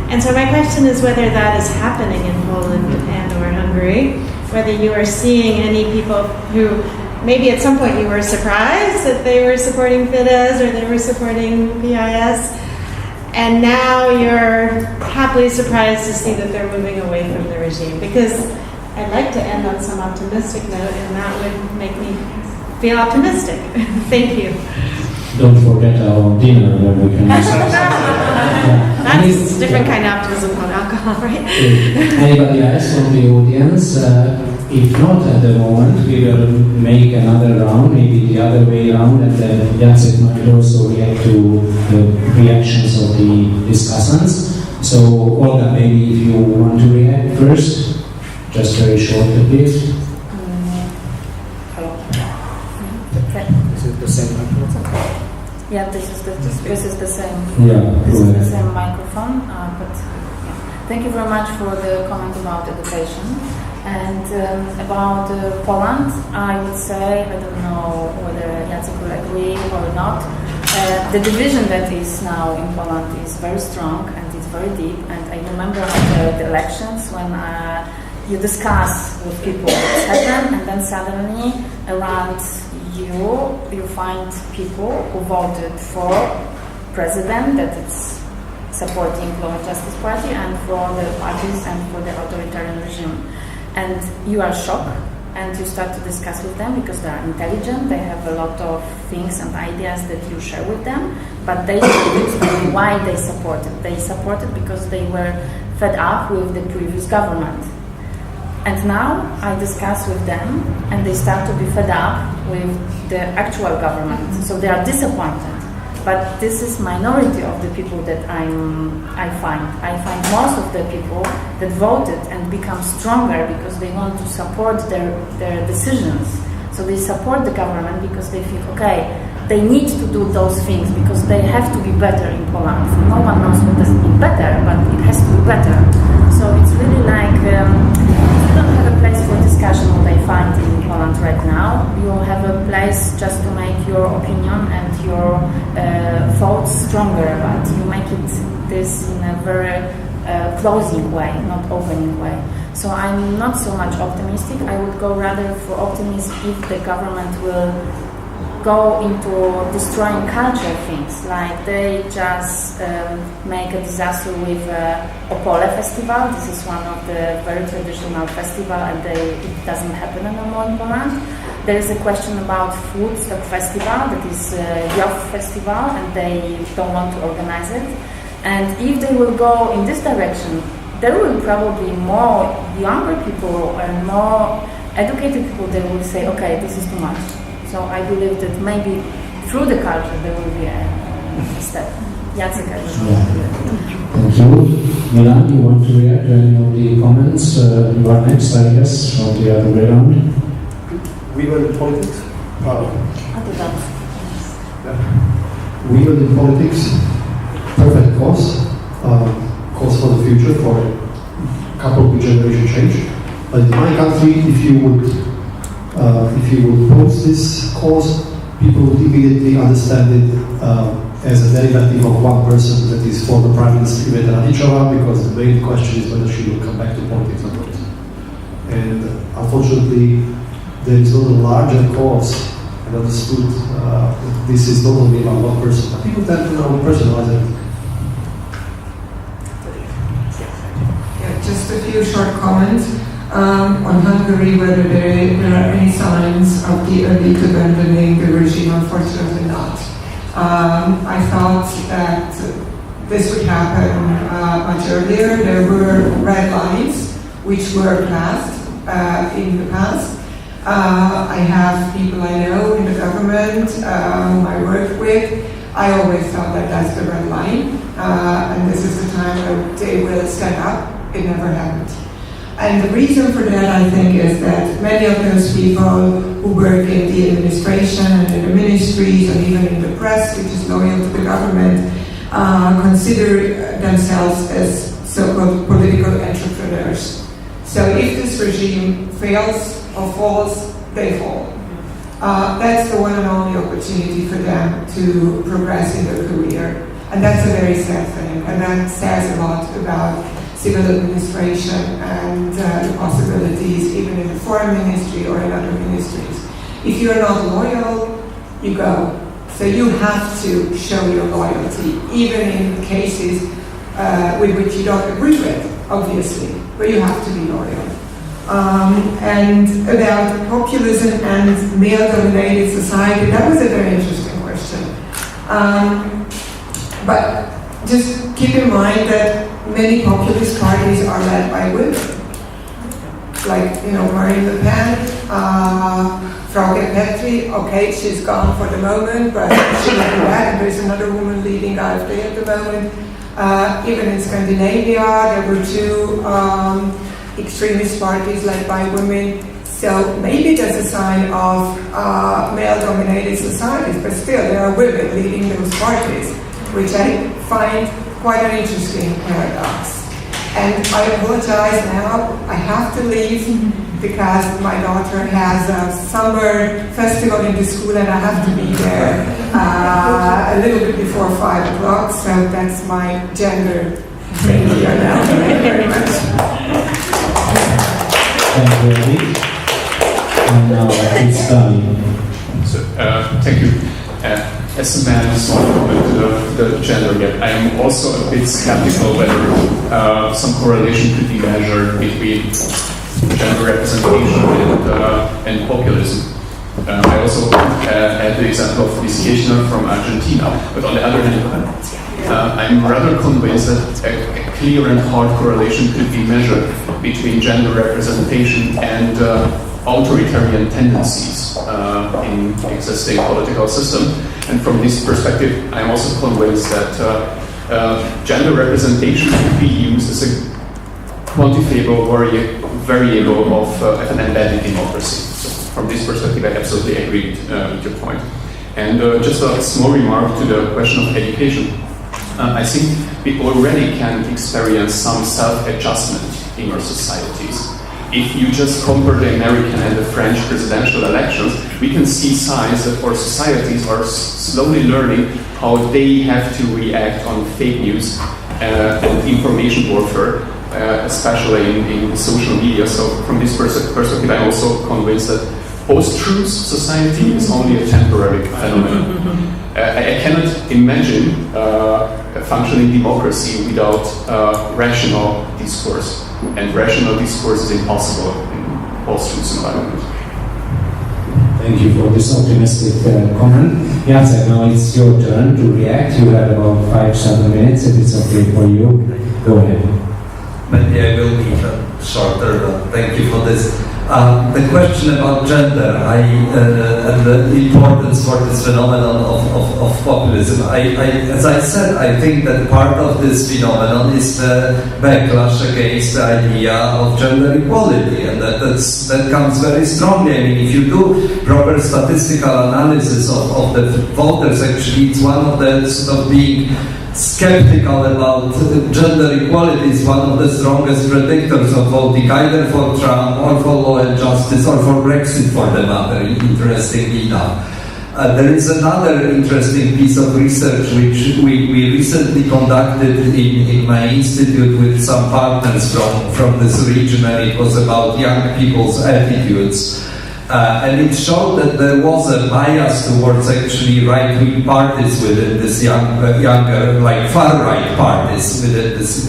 And so my question is whether that is happening in Poland and or Hungary, whether you are seeing any people who maybe at some point you were surprised that they were supporting FIDES or they were supporting PIS, and now you're happily surprised to see that they're moving away from the regime. Because I'd like to end on some optimistic note, and that would make me feel optimistic. Thank you.
Don't forget our dinner where we can discuss.
That's a different kind of optimism about alcohol, right?
Anybody else from the audience? If not at the moment, we will make another round, maybe the other way around, and then Jacek might also react to the reactions of the discussants. So, Olga, maybe if you want to react first, just very shortly, please.
Is it the same microphone?
Yeah, this is the same.
Yeah,
this is the same microphone. But yeah. Thank you very much for the comment about education. And about Poland, I would say, I don't know whether Jacek will agree or not, the division that is now in Poland is very strong and it's very deep. And I remember after the elections when you discuss with people what's happened, and then suddenly around you find people who voted for president that is supporting Law and Justice Party and for the parties and for the authoritarian regime. And you are shocked, and you start to discuss with them because they are intelligent, they have a lot of things and ideas that you share with them, but they explain why they supported. They supported because they were fed up with the previous government. And now I discuss with them, and they start to be fed up with the actual government. So they are disappointed. But this is minority of the people that I find. I find most of the people that voted and become stronger because they want to support their decisions. So they support the government because they think, okay, they need to do those things because they have to be better in Poland. No one knows what does it mean better, but it has to be better. So it's really like, you don't have a place for discussion what I find in Poland right now. You have a place just to make your opinion and your thoughts stronger, but you make this in a very closing way, not opening way. So I'm not so much optimistic. I would go rather for optimism if the government will go into destroying culture things, like they just make a disaster with Opole festival. This is one of the very traditional festival, and it doesn't happen anymore in Poland. There is a question about food stock festival, that is youth festival, and they don't want to organize it. And if they will go in this direction, there will probably more younger people and more educated people that will say, okay, this is too much. So I believe that maybe through the culture there will be a step. Jacek, I don't know.
Thank you. Milan, you want to react to any of the comments? You are next, I guess, or the other way around.
We were in politics.
We were in politics. Perfect cause for the future, for a couple of generation change. But in my country, if you would post this cause, people would immediately understand it as a derivative of one person, that is former Prime Minister Iveta Radičová, because the main question is whether she will come back to politics or not. And unfortunately, there is not a larger cause and understood that this is not only about one person, but people tend to now personalize it.
Yeah, just a few short comments. On Hungary, whether there are any signs of the elite abandoning the regime, unfortunately not. I thought that this would happen much earlier. There were red lines which were passed in the past. I have people I know in the government whom I work with. I always thought that that's the red line, and this is the time where they will stand up. It never happened. And the reason for that, I think, is that many of those people who work in the administration and in the ministries and even in the press, which is loyal to the government, consider themselves as so-called political entrepreneurs. So if this regime fails or falls, they fall. That's the one and only opportunity for them to progress in their career. And that's a very sad thing. And that says a lot about civil administration and the possibilities even in the foreign ministry or in other ministries. If you're not loyal, you go. So you have to show your loyalty, even in cases with which you don't agree with, obviously, but you have to be loyal. And about populism and male-dominated society, that was a very interesting question. But just keep in mind that many populist parties are led by women. Like, Marine Le Pen, Frauke Petri, okay, she's gone for the moment, but she will be back, and there's another woman leading AfD at the moment. Even in Scandinavia, there were two extremist parties led by women. So maybe that's a sign of male-dominated societies, but still there are women leading those parties, which I find quite an interesting paradox. And I apologize now, I have to leave because my daughter has a summer festival in the school and I have to be there a little bit before 5 o'clock, so that's my gender thing here now. Thank you very much.
Thank you, Eddie. And now it's Dániel.
So, thank you. As a man who's not comment to the gender gap, I am also a bit skeptical whether some correlation could be measured between gender representation and populism. I also had the example of this Kirchner from Argentina, but on the other hand, I'm rather convinced that a clear and hard correlation could be measured between gender representation and authoritarian tendencies in existing political system. And from this perspective, I'm also convinced that gender representation could be used as a quantifiable variable of an embedded democracy. So from this perspective, I absolutely agree with your point. And just a small remark to the question of education. I think we already can experience some self-adjustment in our societies. If you just compare the American and the French presidential elections, we can see signs that our societies are slowly learning how they have to react on fake news and information warfare, especially in social media. So from this perspective, I'm also convinced that post-truth society is only a temporary phenomenon. I cannot imagine a functioning democracy without rational discourse. And rational discourse is impossible in post-truth environment.
Thank you for this optimistic comment. Jacek, now it's your turn to react. You have about 5-7 minutes. If it's okay for you, go ahead.
Maybe I will be shorter, but thank you for this. The question about gender and the importance for this phenomenon of populism. As I said, I think that part of this phenomenon is the backlash against the idea of gender equality, and that comes very strongly. I mean, if you do proper statistical analysis of the voters, actually, it's one of the sort of being skeptical about gender equality is one of the strongest predictors of voting either for Trump or for Law and Justice or for Brexit for the matter, interestingly enough. There is another interesting piece of research which we recently conducted in my institute with some partners from this region, and it was about young people's attitudes. And it showed that there was a bias towards actually right-wing parties within this younger, like far-right parties within this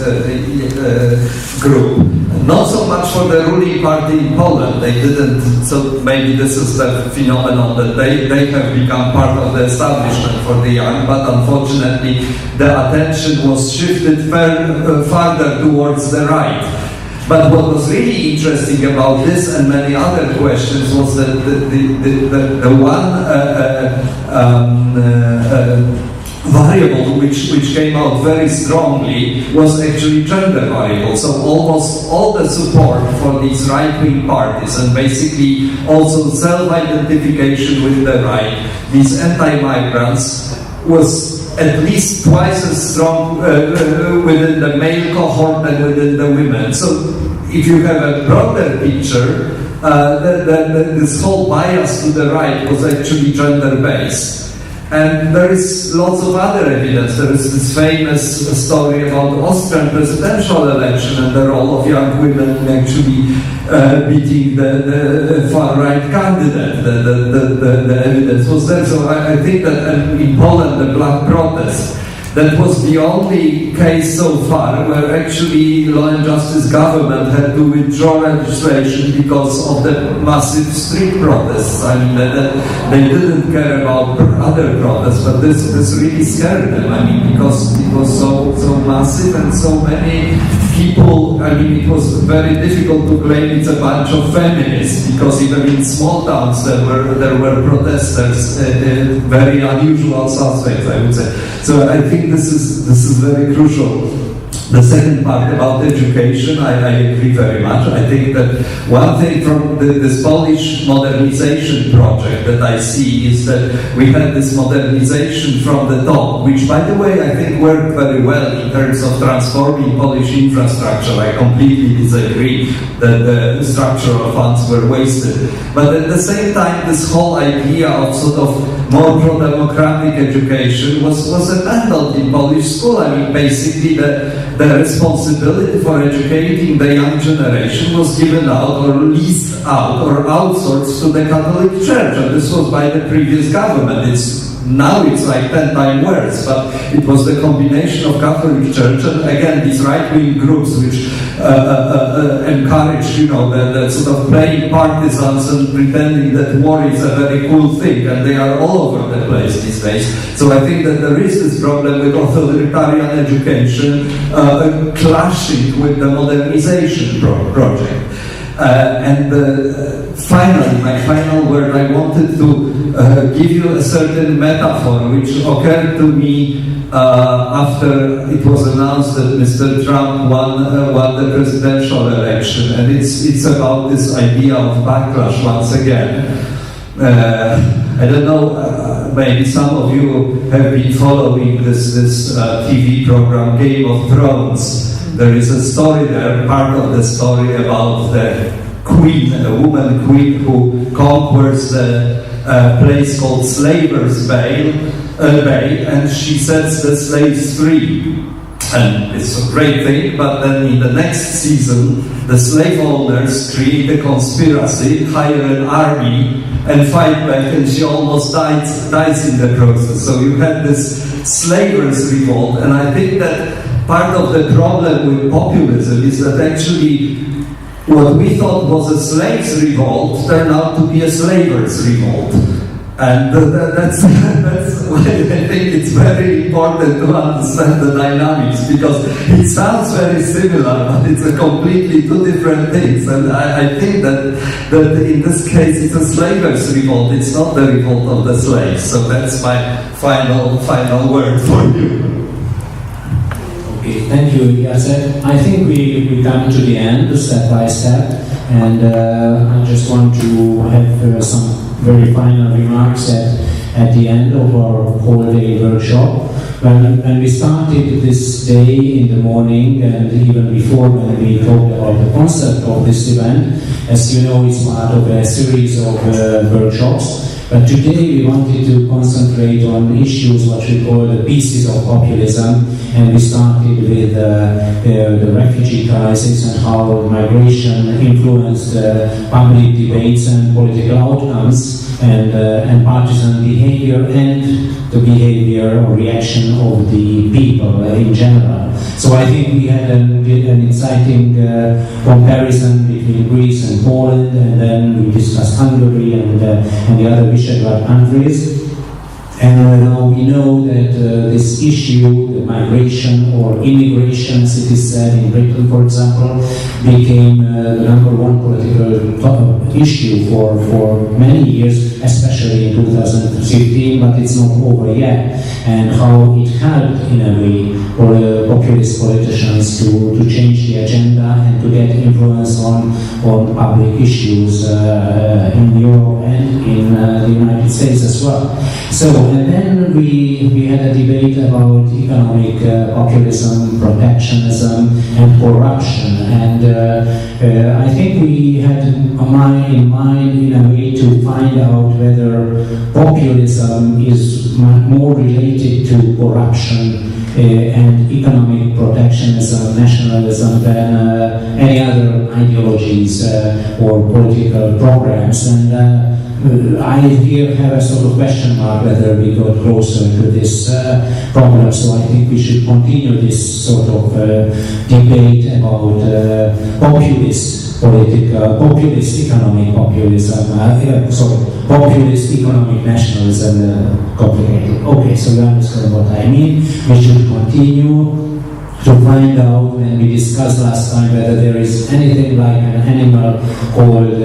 group. Not so much for the ruling party in Poland. They didn't, so maybe this is the phenomenon that they have become part of the establishment for the young, but unfortunately the attention was shifted further towards the right. But what was really interesting about this and many other questions was that the one variable which came out very strongly was actually gender variable. So almost all the support for these right-wing parties and basically also self-identification with the right, these anti-migrants, was at least twice as strong within the male cohort than within the women. So if you have a broader picture, this whole bias to the right was actually gender-based. And there is lots of other evidence. There is this famous story about the Austrian presidential election and the role of young women actually beating the far-right candidate. The evidence was there. So I think that in Poland, the Black Protest, that was the only case so far where actually Law and Justice government had to withdraw legislation because of the massive street protests. I mean, they didn't care about other protests, but this really scared them. I mean, because it was so massive and so many people. I mean, it was very difficult to claim it's a bunch of feminists, because even in small towns there were protesters, very unusual suspects, I would say. So I think this is very crucial. The second part about education, I agree very much. I think that one thing from this Polish modernization project that I see is that we had this modernization from the top, which, by the way, I think worked very well in terms of transforming Polish infrastructure. I completely disagree that the structural funds were wasted. But at the same time, this whole idea of sort of more pro-democratic education was abandoned in Polish school. I mean, basically the responsibility for educating the young generation was given out or leased out or outsourced to the Catholic Church, and this was by the previous government. Now it's like 10 times worse, but it was the combination of Catholic Church and again these right-wing groups which encourage, the sort of playing partisans and pretending that war is a very cool thing, and they are all over the place these days. So I think that there is this problem with authoritarian education clashing with the modernization project. Finally, my final word, I wanted to give you a certain metaphor which occurred to me after it was announced that Mr. Trump won the presidential election, and it's about this idea of backlash once again. I don't know, maybe some of you have been following this TV program Game of Thrones. There is a story there, part of the story about the queen, a woman queen who conquers the place called Slaver's Bay, and she sets the slaves free. And it's a great thing, but then in the next season, the slave owners create a conspiracy, hire an army, and fight back, and she almost dies in the process. So you had this slavers' revolt, and I think that part of the problem with populism is that actually what we thought was a slaves' revolt turned out to be a slavers' revolt. And that's why I think it's very important to understand the dynamics, because it sounds very similar, but it's a completely two different things. And I think that in this case it's a slavers' revolt, it's not the revolt of the slaves. So that's my final word for you.
Okay, thank you, Jacek. I think we come to the end, step by step, and I just want to have some very final remarks at the end of our whole day workshop. When we started this day in the morning, and even before when we talked about the concept of this event, as you know, it's part of a series of workshops. But today we wanted to concentrate on issues what we call the pieces of populism, and we started with the refugee crisis and how migration influenced public debates and political outcomes, and partisan behavior and the behavior or reaction of the people in general. So I think we had an exciting comparison between Greece and Poland, and then we discussed Hungary and the other Visegrad countries. And we know that this issue, the migration or immigration, as it is said in Britain, for example, became the number one political issue for many years, especially in 2015, but it's not over yet. And how it helped, in a way, populist politicians to change the agenda and to get influence on public issues in Europe and in the United States as well. So, and then we had a debate about economic populism, protectionism, and corruption. And I think we had in mind in a way to find out whether populism is more related to corruption and economic protectionism, nationalism than any other ideologies or political programs. And I here have a sort of question mark whether we got closer to this problem, so I think we should continue this sort of debate about populist economic populism, populist economic nationalism, complicated. Okay, so you understand what I mean. We should continue to find out, when we discussed last time, whether there is anything like an animal called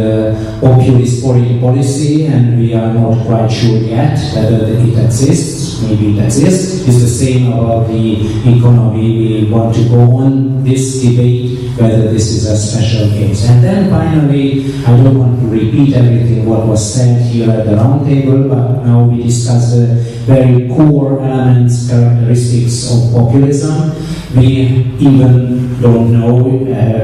populist foreign policy, and we are not quite sure yet whether it exists. Maybe it exists. It's the same about the economy. We want to go on this debate whether this is a special case. And then finally, I don't want to repeat everything what was said here at the roundtable, but now we discuss the very core elements, characteristics of populism. We even don't know,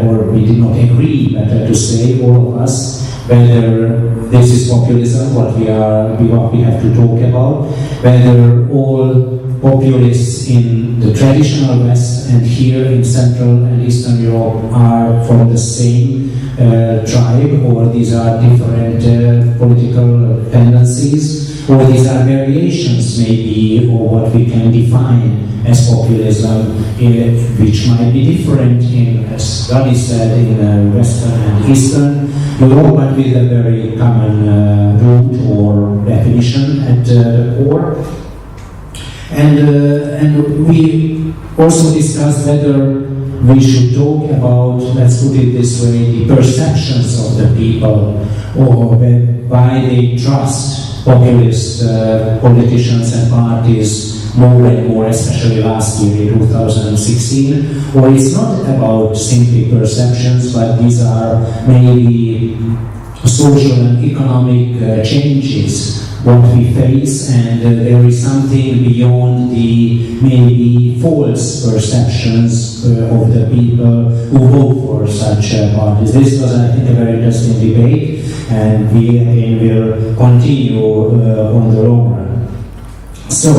or we did not agree, better to say, all of us, whether this is populism, what we have to talk about, whether all populists in the traditional West and here in Central and Eastern Europe are from the same tribe, or these are different political tendencies, or these are variations maybe, or what we can define as populism, which might be different in, as Dániel said, in Western and Eastern Europe, but with a very common root or definition at the core. And we also discussed whether we should talk about, let's put it this way, the perceptions of the people, or why they trust populist politicians and parties more and more, especially last year in 2016. Or it's not about simply perceptions, but these are maybe social and economic changes what we face, and there is something beyond the maybe false perceptions of the people who vote for such parties. This was, I think, a very interesting debate, and we again will continue on the long run. So,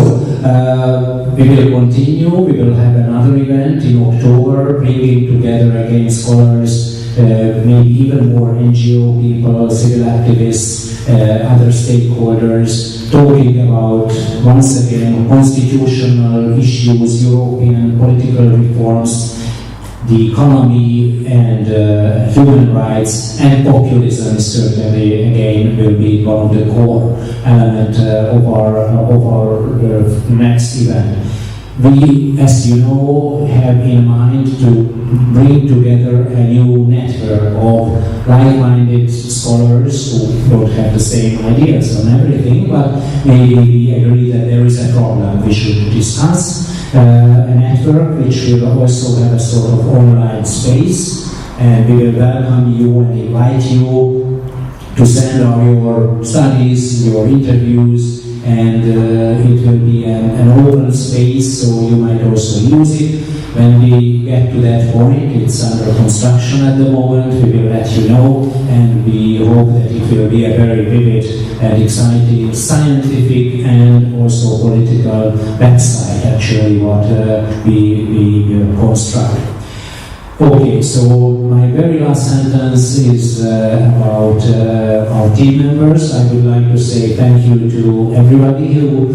we will continue, we will have another event in October, bringing together again scholars, maybe even more NGO people, civil activists, other stakeholders, talking about, once again, constitutional issues, European political reforms, the economy and human rights, and populism certainly again will be one of the core elements of our next event. We, as you know, have in mind to bring together a new network of like-minded scholars who don't have the same ideas on everything, but maybe we agree that there is a problem we should discuss. A network which will also have a sort of online space, and we will welcome you and invite you to send out your studies, your interviews, and it will be an open space, so you might also use it. When we get to that point, it's under construction at the moment, we will let you know, and we hope that it will be a very vivid and exciting scientific and also political website, actually, what we construct. Okay, so my very last sentence is about our team members. I would like to say thank you to everybody who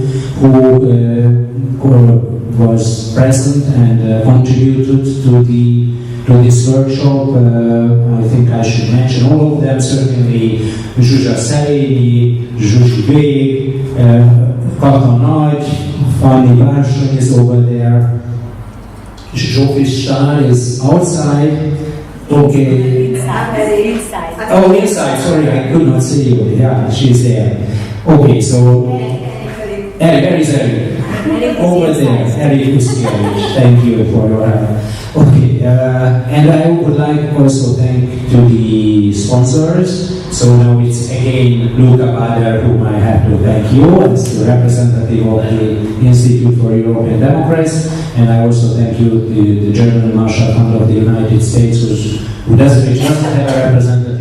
was present and contributed to this workshop. I think I should mention all of them, certainly Zsuzsa Szelényi, Zsuzsi Vég, Kata Nagy, Fanny Bársony is over there, Zsófi Stahl is outside. Okay.
Inside.
Oh, inside, sorry, I could not see you. Yeah, she's there. Okay, so Eric is Eric. Over there, Harry Mickiewicz's. Thank you for your help. Okay, and I would like also thank to the sponsors. So now it's again Luca Bader, whom I have to thank you as the representative of the Institute for European Democracy, and I also thank you the German Marshall Fund of the United States, which doesn't have a representative